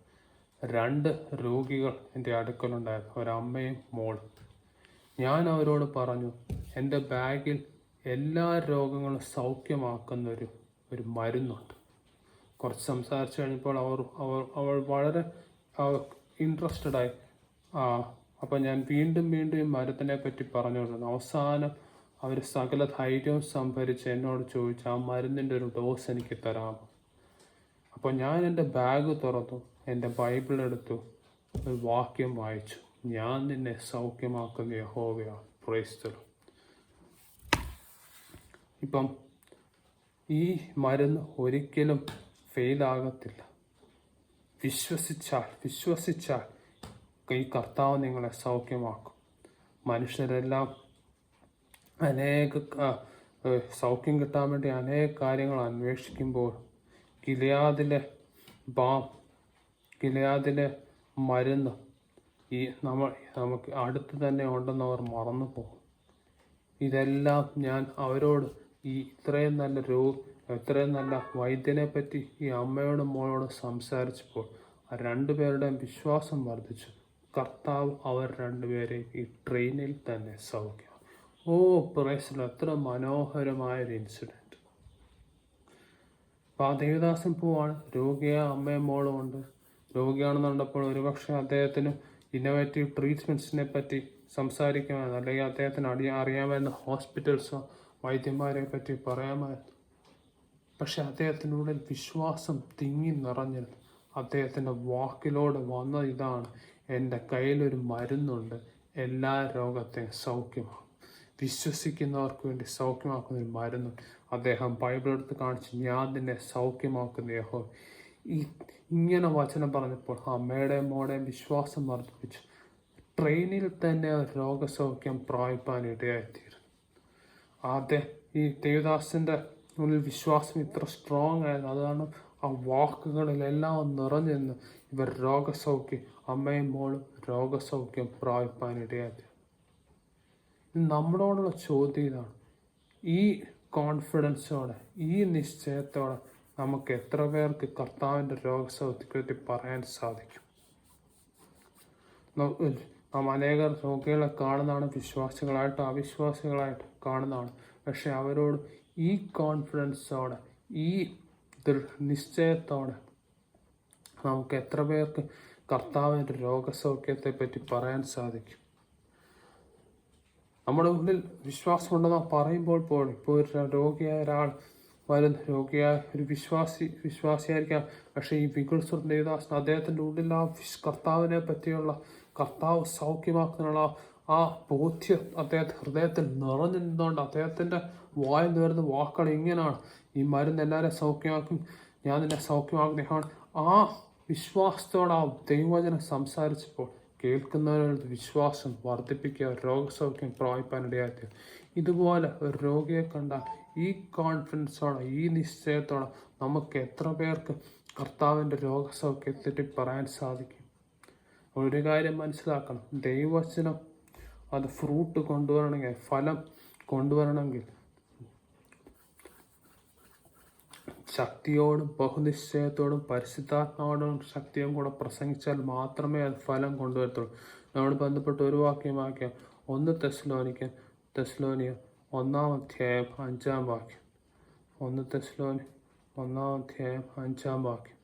2 രോഗികൾ എൻ്റെ അടുക്കലുണ്ടായിരുന്നു, ഒരമ്മയും മോളും. ഞാൻ അവരോട് പറഞ്ഞു, എൻ്റെ ബാഗിൽ എല്ലാ രോഗങ്ങളും സൗഖ്യമാക്കുന്ന ഒരു മരുന്നുണ്ട്. കുറച്ച് സംസാരിച്ച് കഴിഞ്ഞപ്പോൾ അവൾ വളരെ ഇൻട്രസ്റ്റഡായി. അപ്പം ഞാൻ വീണ്ടും ഈ മരുന്നിനെ പറ്റി പറഞ്ഞുകൊണ്ടിരുന്നു. അവസാനം അവർ സകല ധൈര്യവും സംഭരിച്ച് എന്നോട് ചോദിച്ചു, ആ മരുന്നിൻ്റെ ഒരു ഡോസ് എനിക്ക് തരാമോ? അപ്പോൾ ഞാൻ എൻ്റെ ബാഗ് തുറന്നു, എൻ്റെ ബൈബിൾ എടുത്തു, ഒരു വാക്യം വായിച്ചു, ഞാൻ നിന്നെ സൗഖ്യമാക്കുന്ന യഹോവയാണ്. Praise the lord. ഇപ്പം ഈ മരുന്ന് ഒരിക്കലും ഫെയിലാകത്തില്ല. വിശ്വസിച്ചാൽ ഈ കർത്താവ് നിങ്ങളെ സൗഖ്യമാക്കും. മനുഷ്യരെല്ലാം സൗഖ്യം കിട്ടാൻ വേണ്ടി അനേക കാര്യങ്ങൾ അന്വേഷിക്കുമ്പോൾ ഗിലെയാദിലെ മരുന്ന് നമുക്ക് അടുത്ത് തന്നെ ഉണ്ടെന്ന് അവർ മറന്നു പോകും. ഇതെല്ലാം ഞാൻ അവരോട് ഇത്രയും നല്ല വൈദ്യനെ പറ്റി ഈ അമ്മയോടും മോളോടും സംസാരിച്ചപ്പോൾ ആ 2 പേരുടെയും വിശ്വാസം വർദ്ധിച്ചു. കർത്താവ് അവർ 2 പേരെയും ഈ ട്രെയിനിൽ തന്നെ സൗഖ്യം. Price the Lord. എത്ര മനോഹരമായൊരു ഇൻസിഡൻറ്റ്. അപ്പോൾ ആ ദേവദാസൻ പോവാണ്, രോഗിയായ അമ്മയും മോളും ഉണ്ട്. രോഗിയാണെന്ന് കണ്ടപ്പോൾ ഒരുപക്ഷെ അദ്ദേഹത്തിന് ഇന്നോവേറ്റീവ് ട്രീറ്റ്മെൻറ്റ്സിനെ പറ്റി സംസാരിക്കാമായിരുന്നു, അല്ലെങ്കിൽ അദ്ദേഹത്തിന് അറിയാമായിരുന്ന ഹോസ്പിറ്റൽസോ വൈദ്യന്മാരെ പറ്റി പറയാമായിരുന്നു. പക്ഷെ അദ്ദേഹത്തിനുള്ളിൽ വിശ്വാസം തിങ്ങി നിറഞ്ഞിരുന്നു. അദ്ദേഹത്തിൻ്റെ വാക്കിലോട് വന്ന ഇതാണ്, എൻ്റെ കയ്യിലൊരു മരുന്നുണ്ട്, എല്ലാ രോഗത്തെയും സൗഖ്യമാക്കും. വിശ്വസിക്കുന്നവർക്ക് വേണ്ടി സൗഖ്യമാക്കുന്ന ഒരു മരുന്നുണ്ട്. അദ്ദേഹം ബൈബിൾ എടുത്ത് കാണിച്ച്, ഞാൻ നിന്നെ സൗഖ്യമാക്കുന്ന യഹോവ. ഇങ്ങനെ വചനം പറഞ്ഞപ്പോൾ അമ്മയുടെയും മോടെയും വിശ്വാസം വർദ്ധിപ്പിച്ചു. ട്രെയിനിൽ തന്നെ രോഗസൗഖ്യം പ്രാപിപ്പാൻ ഇടയായിത്തീരുന്നു. ഈ ദേവദാസൻ്റെ ഉള്ളിൽ വിശ്വാസം ഇത്ര സ്ട്രോങ് ആയിരുന്നു. അതാണ് ആ വാക്കുകളിലെല്ലാം നിറഞ്ഞെന്ന് ഇവർ അമ്മയും മോളും രോഗസൗഖ്യം പ്രാപിപ്പാൻ ഇടയായിത്തീരുന്നു. നമ്മളോടുള്ള ചോദ്യം ഇതാണ്, ഈ കോൺഫിഡൻസോടെ, ഈ നിശ്ചയത്തോടെ നമുക്ക് എത്ര പേർക്ക് കർത്താവിൻ്റെ രോഗസൗഖ്യത്തെ പറയാൻ സാധിക്കും? നാം അനേകം രോഗികളെ കാണുന്നതാണ്, വിശ്വാസികളായിട്ടും അവിശ്വാസികളായിട്ടും കാണുന്നതാണ്. പക്ഷെ അവരോട് ഈ കോൺഫിഡൻസോടെ, ഈ നിശ്ചയത്തോടെ നമുക്ക് എത്ര പേർക്ക് കർത്താവിൻ്റെ രോഗസൗഖ്യത്തെ പറ്റി പറയാൻ സാധിക്കും? നമ്മുടെ ഉള്ളിൽ വിശ്വാസമുണ്ടെന്ന് പറയുമ്പോൾ പോലും, ഇപ്പോൾ ഒരു രോഗിയായ ഒരാൾ വരുന്ന, രോഗിയായ ഒരു വിശ്വാസിയായിരിക്കാം. പക്ഷേ ഈ വിഗിൾസ്വർ ദേവദാസൻ അദ്ദേഹത്തിൻ്റെ ഉള്ളിൽ ആ കർത്താവിനെ പറ്റിയുള്ള, കർത്താവ് സൗഖ്യമാക്കാനുള്ള ആ ബോധ്യം അദ്ദേഹത്തെ ഹൃദയത്തിൽ നിറഞ്ഞു നിന്നുകൊണ്ട് അദ്ദേഹത്തിൻ്റെ വായിൽ വരുന്ന വാക്കുകൾ ഇങ്ങനെയാണ്: ഈ മരുന്ന് എല്ലാവരെയും സൗഖ്യമാക്കും, ഞാൻ നിന്നെ സൗഖ്യമാക്കുന്നതാണ്. ആ വിശ്വാസത്തോടെ ആ ദൈവവചനം സംസാരിച്ചപ്പോൾ കേൾക്കുന്നവരുടെ വിശ്വാസം വർദ്ധിപ്പിക്കുക, രോഗസൗഖ്യം പ്രാപിപ്പാനിടയാക്കുക. ഇതുപോലെ ഒരു രോഗിയെ കണ്ടാൽ ഈ കോൺഫിഡൻസോടെ, ഈ നിശ്ചയത്തോടെ നമുക്ക് എത്ര പേർക്ക് കർത്താവിൻ്റെ രോഗസൗഖ്യത്തെ പറയാൻ സാധിക്കും? ഒരു കാര്യം മനസ്സിലാക്കണം, ദൈവവചനം അത് ഫ്രൂട്ട് കൊണ്ടുവരണമെങ്കിൽ, ഫലം കൊണ്ടുവരണമെങ്കിൽ ശക്തിയോടും ബഹുനിശ്ചയത്തോടും പരിശുദ്ധാത്മാവോടും ശക്തിയും കൂടെ പ്രസംഗിച്ചാൽ മാത്രമേ അത് ഫലം കൊണ്ടുവരത്തുള്ളൂ. നമ്മോട് ബന്ധപ്പെട്ട ഒരു വാക്യം 1 തെസ്സലോനിയ 1 അധ്യായം 5 വാക്യം. 1 തെസ്സലോനിയ 1 അധ്യായം 5 വാക്യം.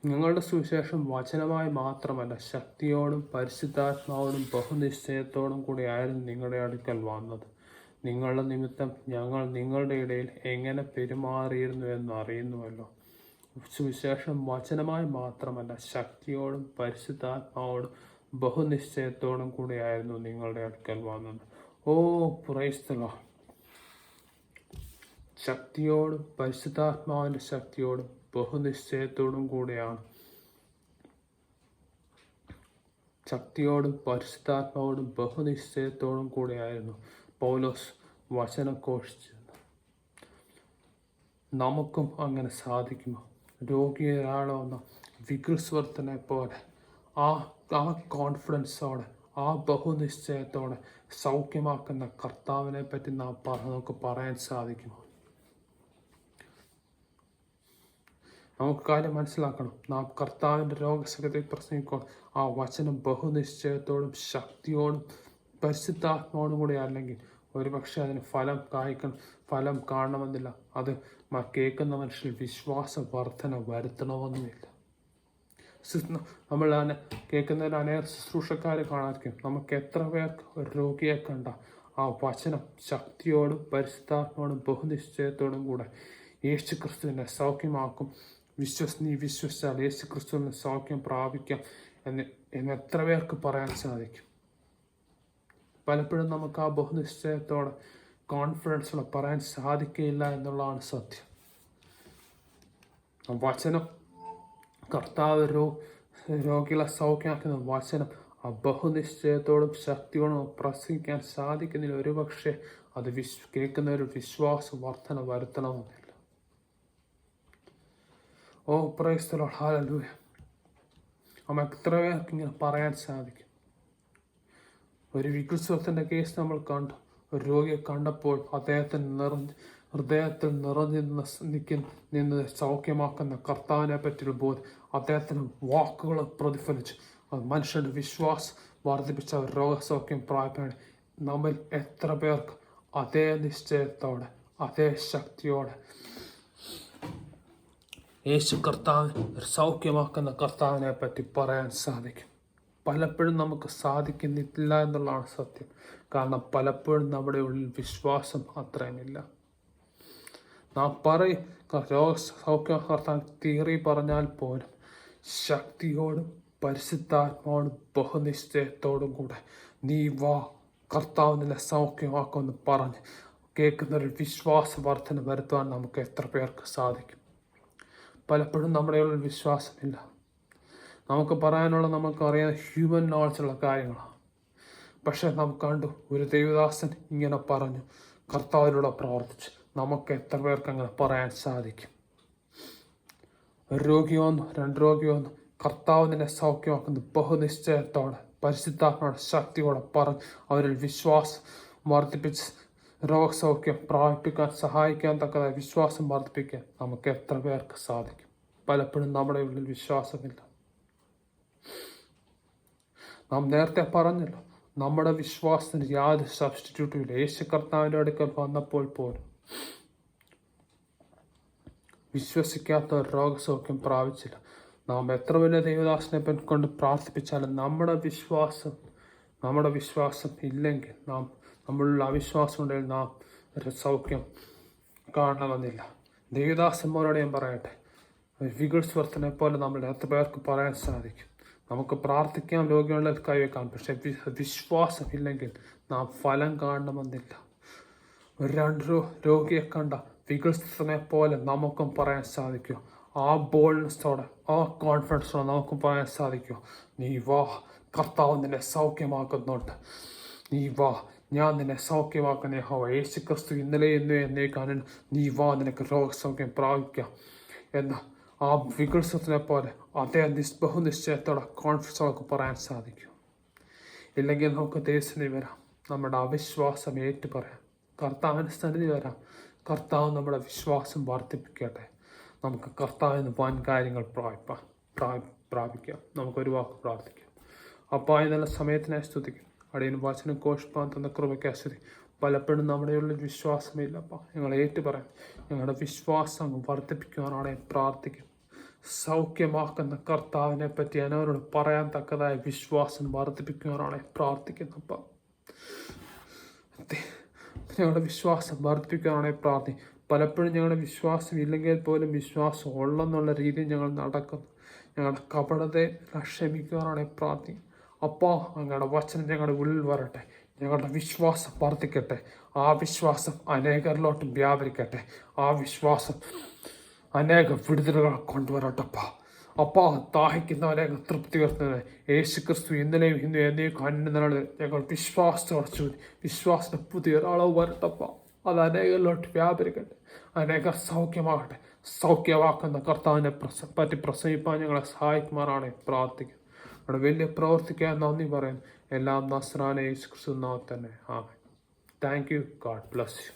നിങ്ങളുടെ സുവിശേഷം വചനമായി മാത്രമല്ല, ശക്തിയോടും പരിശുദ്ധാത്മാവോടും ബഹുനിശ്ചയത്തോടും കൂടിയായിരുന്നു നിങ്ങളുടെ അടുക്കൽ വന്നത്. നിങ്ങളുടെ നിമിത്തം ഞങ്ങൾ നിങ്ങളുടെ ഇടയിൽ എങ്ങനെ പെരുമാറിയിരുന്നു എന്ന് അറിയുന്നുവല്ലോ. സുവിശേഷം വചനമായി മാത്രമല്ല, ശക്തിയോടും പരിശുദ്ധാത്മാവോടും ബഹുനിശ്ചയത്തോടും കൂടിയായിരുന്നു നിങ്ങളുടെ അടുക്കൽ വന്നത്. ഓ പ്രൈസ് ദി ലോർഡ്. ശക്തിയോടും പരിശുദ്ധാത്മാവിൻ്റെ ശക്തിയോടും ബഹുനിശ്ചയത്തോടും കൂടെയാണ്, ശക്തിയോടും പരിശുദ്ധാത്മാവോടും ബഹുനിശ്ചയത്തോടും കൂടെയായിരുന്നു പൗലോസ് വചനം ഘോഷിച്ചത്. നമുക്കും അങ്ങനെ സാധിക്കുമോ? രോഗിയാളെന്ന വികൃസ്വർത്തനെ പോലെ ആ കോൺഫിഡൻസോടെ, ആ ബഹുനിശ്ചയത്തോടെ സൗഖ്യമാക്കുന്ന കർത്താവിനെ പറ്റി നമുക്ക് പറയാൻ സാധിക്കുമോ? നമുക്ക് കാര്യം മനസ്സിലാക്കണം. നാം കർത്താവിൻ്റെ രോഗസൗഖ്യത്തെ പ്രസംഗിക്കുമ്പോൾ ആ വചനം ബഹുനിശ്ചയത്തോടും ശക്തിയോടും പരിശുദ്ധാത്മാവോടും കൂടെ അല്ലെങ്കിൽ ഒരുപക്ഷെ അതിന് ഫലം കാണണമെന്നില്ല. അത് കേൾക്കുന്ന മനുഷ്യരിൽ വിശ്വാസവർദ്ധന വരുത്തണമെന്നുമില്ല. നമ്മൾ കേൾക്കുന്നതിൽ അനേക ശുശ്രൂഷക്കാരെ കാണാതിരിക്കും. നമുക്ക് എത്ര പേർക്ക് ഒരു രോഗിയെ കണ്ട ആ വചനം ശക്തിയോടും പരിശുദ്ധാത്മാവോടും ബഹുനിശ്ചയത്തോടും കൂടെ യേശു ക്രിസ്തുവിനെ സൗഖ്യമാക്കും, നീ വിശ്വസിച്ചാൽ യേശു ക്രിസ്തുവിനെ സൗഖ്യം പ്രാപിക്കാം എന്ന് എത്ര പേർക്ക് പറയാൻ സാധിക്കും? പലപ്പോഴും നമുക്ക് ആ ബഹുനിശ്ചയത്തോടെ കോൺഫിഡൻസോടെ പറയാൻ സാധിക്കുകയില്ല എന്നുള്ളതാണ് സത്യം. വചനം കർത്താവ് രോഗികളെ സൗഖ്യമാക്കുന്ന വചനം ആ ബഹുനിശ്ചയത്തോടും ശക്തിയോടും പ്രസംഗിക്കാൻ സാധിക്കുന്നില്ല. ഒരുപക്ഷെ അത് കേൾക്കുന്നവർ വിശ്വാസ വർധന വരുത്തണമെന്നില്ല. ഓ പ്രൈസ് ദി ലോർഡ്, ഹല്ലേലൂയ. എത്ര പേർക്ക് ഇങ്ങനെ പറയാൻ സാധിക്കും? ഒരു വികൃസ്വത്തിൻ്റെ കേസ് നമ്മൾ കണ്ടു. ഒരു രോഗിയെ കണ്ടപ്പോൾ ഹൃദയത്തിൽ നിറഞ്ഞു നിന്ന് സൗഖ്യമാക്കുന്ന കർത്താവിനെ പറ്റിയുള്ള ബോധം അദ്ദേഹത്തിന് വാക്കുകൾ പ്രതിഫലിച്ചു. അത് മനുഷ്യൻ്റെ വിശ്വാസം വർദ്ധിപ്പിച്ച രോഗസൗഖ്യം പ്രാപിക്കാൻ നമ്മൾ എത്ര പേർക്ക് അതേ നിശ്ചയത്തോടെ, അതേ ശക്തിയോടെ യേശു കർത്താവിന് സൗഖ്യമാക്കുന്ന കർത്താവിനെ പറ്റി പറയാൻ സാധിക്കും? പലപ്പോഴും നമുക്ക് സാധിക്കുന്നില്ല എന്നുള്ളതാണ് സത്യം. കാരണം പലപ്പോഴും നമ്മുടെ ഉള്ളിൽ വിശ്വാസം അത്രയുമില്ല. നാം പറയും രോഗസൗഖ്യം കർത്താൻ തിയറി പറഞ്ഞാൽ പോലും ശക്തിയോടും പരിശുദ്ധാത്മാവോടും ബഹുനിശ്ചയത്തോടും കൂടെ നീ വാ, കർത്താവ് നിന്നെ സൗഖ്യമാക്കുമെന്ന് പറഞ്ഞ് കേൾക്കുന്നൊരു വിശ്വാസവർദ്ധന വരുത്തുവാൻ നമുക്ക് എത്ര പേർക്ക് സാധിക്കും? പലപ്പോഴും നമ്മുടെ ഉള്ളിൽ വിശ്വാസമില്ല. നമുക്ക് പറയാനുള്ള, നമുക്കറിയാൻ ഹ്യൂമൻ നോളജുള്ള കാര്യങ്ങളാണ്. പക്ഷെ നാം കണ്ടു, ഒരു ദൈവദാസൻ ഇങ്ങനെ പറഞ്ഞു, കർത്താവിലൂടെ പ്രവർത്തിച്ചു. നമുക്ക് എത്ര പേർക്ക് അങ്ങനെ പറയാൻ സാധിക്കും? ഒരു രോഗിയോന്നോ 2 രോഗിയോന്നോ കർത്താവ് നിന്നെ സൗഖ്യമാക്കുന്ന ബഹുനിശ്ചയത്തോടെ പരിശുദ്ധാത്മാവോടെ ശക്തിയോടെ പറഞ്ഞ് അവരിൽ വിശ്വാസം വർദ്ധിപ്പിച്ച് രോഗസൗഖ്യം പ്രാപിപ്പിക്കാൻ സഹായിക്കാൻ തക്കതായ വിശ്വാസം വർദ്ധിപ്പിക്കാൻ നമുക്ക് എത്ര പേർക്ക് സാധിക്കും? പലപ്പോഴും നമ്മുടെ ഉള്ളിൽ വിശ്വാസമില്ല. നാം നേരത്തെ പറഞ്ഞല്ലോ, നമ്മുടെ വിശ്വാസത്തിന് യാതൊരു സബ്സ്റ്റിറ്റ്യൂട്ടും ഇല്ല. യേശു കർത്താവിൻ്റെ അടുക്കൽ വന്നപ്പോൾ പോലും വിശ്വസിക്കാത്ത രോഗസൗഖ്യം പ്രാപിച്ചില്ല. നാം എത്ര വലിയ ദൈവദാസനെ കൊണ്ട് പ്രാർത്ഥിപ്പിച്ചാലും നമ്മുടെ വിശ്വാസം ഇല്ലെങ്കിൽ, നമ്മളുള്ള അവിശ്വാസം ഉണ്ടെങ്കിൽ നാം ഒരു സൗഖ്യം കാണണമെന്നില്ല. ദൈവദാസന്മാരോട് ഞാൻ പറയട്ടെ, വികൃസ്വർത്തനെ പോലെ നമ്മൾ എത്ര പേർക്ക് പറയാൻ സാധിക്കും? നമുക്ക് പ്രാർത്ഥിക്കാം, രോഗികളിൽ കൈവയ്ക്കാം. പക്ഷെ വിശ്വാസമില്ലെങ്കിൽ നാം ഫലം കാണണമെന്നില്ല. ഒരു 2 രോഗിയെ കണ്ട വികസിതനെ പോലെ നമുക്കും പറയാൻ സാധിക്കും. ആ ബോൾഡ്നെസ്സോടെ, ആ കോൺഫിഡൻസോടെ നമുക്കും പറയാൻ സാധിക്കും, നീ വാ, കർത്താവ് നിന്നെ സൗഖ്യമാക്കുന്നുണ്ട്. നീ വാ, ഞാൻ നിന്നെ സൗഖ്യമാക്കുന്ന യഹോവ യേശു ക്രിസ്തു ഇന്നലെ എന്നും എന്നേക്കാനും. നീ വാ, നിനക്ക് രോഗസൗഖ്യം പ്രാപിക്കാം എന്ന് ആ വികസിതനെ പോലെ അതേ ബഹുനിശ്ചയത്തോടെ കോൺഫിഡൻസോടെ പറയാൻ സാധിക്കും. ഇല്ലെങ്കിൽ നമുക്ക് ദേശത്തിന് വരാം, നമ്മുടെ അവിശ്വാസം ഏറ്റു പറയാം, കർത്താവിൻ്റെ സന്നിധി വരാം. കർത്താവ് നമ്മുടെ വിശ്വാസം വർദ്ധിപ്പിക്കട്ടെ. നമുക്ക് കർത്താവിന് വൻ കാര്യങ്ങൾ പ്രാപിക്കാം. നമുക്കൊരു വാക്ക് പ്രാർത്ഥിക്കാം. അപ്പായ നല്ല സമയത്തിനായി സ്തുതിക്കും. അടിയന് വചനം കോഷിപ്പാൻ തന്ന കൃപയ്ക്ക് സ്തുതി. പലപ്പോഴും നമ്മുടെ ഉള്ളിൽ വിശ്വാസമില്ല. അപ്പം ഞങ്ങൾ ഏറ്റു പറയാം, ഞങ്ങളുടെ വിശ്വാസം വർദ്ധിപ്പിക്കുവാനാണ് പ്രാർത്ഥിക്കും. സൗഖ്യമാക്കുന്ന കർത്താവിനെ പറ്റി അവരോട് പറയാൻ തക്കതായ വിശ്വാസം വർദ്ധിപ്പിക്കുവാനാണ് പ്രാർത്ഥിക്കുന്നത്. ഞങ്ങളുടെ വിശ്വാസം വർദ്ധിപ്പിക്കാനാണ് പ്രാർത്ഥന. പലപ്പോഴും ഞങ്ങളുടെ വിശ്വാസം ഇല്ലെങ്കിൽ പോലും വിശ്വാസം ഉള്ളെന്നുള്ള രീതിയിൽ ഞങ്ങൾ നടക്കുന്നു. ഞങ്ങളുടെ കപടത്തെ ക്ഷമിക്കുവാനാണ് പ്രാർത്ഥന. അപ്പോൾ ഞങ്ങളുടെ വചനം ഞങ്ങളുടെ ഉള്ളിൽ വരട്ടെ, ഞങ്ങളുടെ വിശ്വാസം വർദ്ധിക്കട്ടെ. ആ വിശ്വാസം അനേകരിലോട്ടും വ്യാപരിക്കട്ടെ. ആ വിശ്വാസം അനേക വിടുതലുകൾ കൊണ്ടുവരട്ടപ്പാ. ദാഹിക്കുന്നവരെ തൃപ്തി വരുത്തുന്നത് യേശു ക്രിസ്തു ഇന്നലെയും ഇന്നും എന്നേക്കും അന്യനാളെ ഞങ്ങൾ വിശ്വാസത്തോടെ വിശ്വാസത്തിന് പുതിയൊരാളവ് വരട്ടപ്പ. അത് അനേകരിലോട്ട് വ്യാപരിക്കട്ടെ, അനേകർ സൗഖ്യമാകട്ടെ. സൗഖ്യമാക്കുന്ന കർത്താവിനെ പറ്റി പ്രസംഗിപ്പാൻ ഞങ്ങളെ സഹായിക്കുമാറാണ് പ്രാർത്ഥിക്കുന്നത്. അവിടെ വലിയ പ്രവർത്തിക്കാൻ നന്ദി പറയുന്നു. എല്ലാം നസ്രാനെ യേശു ക്രിസ്തു നാമത്തിൽ തന്നെ. ആമേൻ. Thank you. God bless U.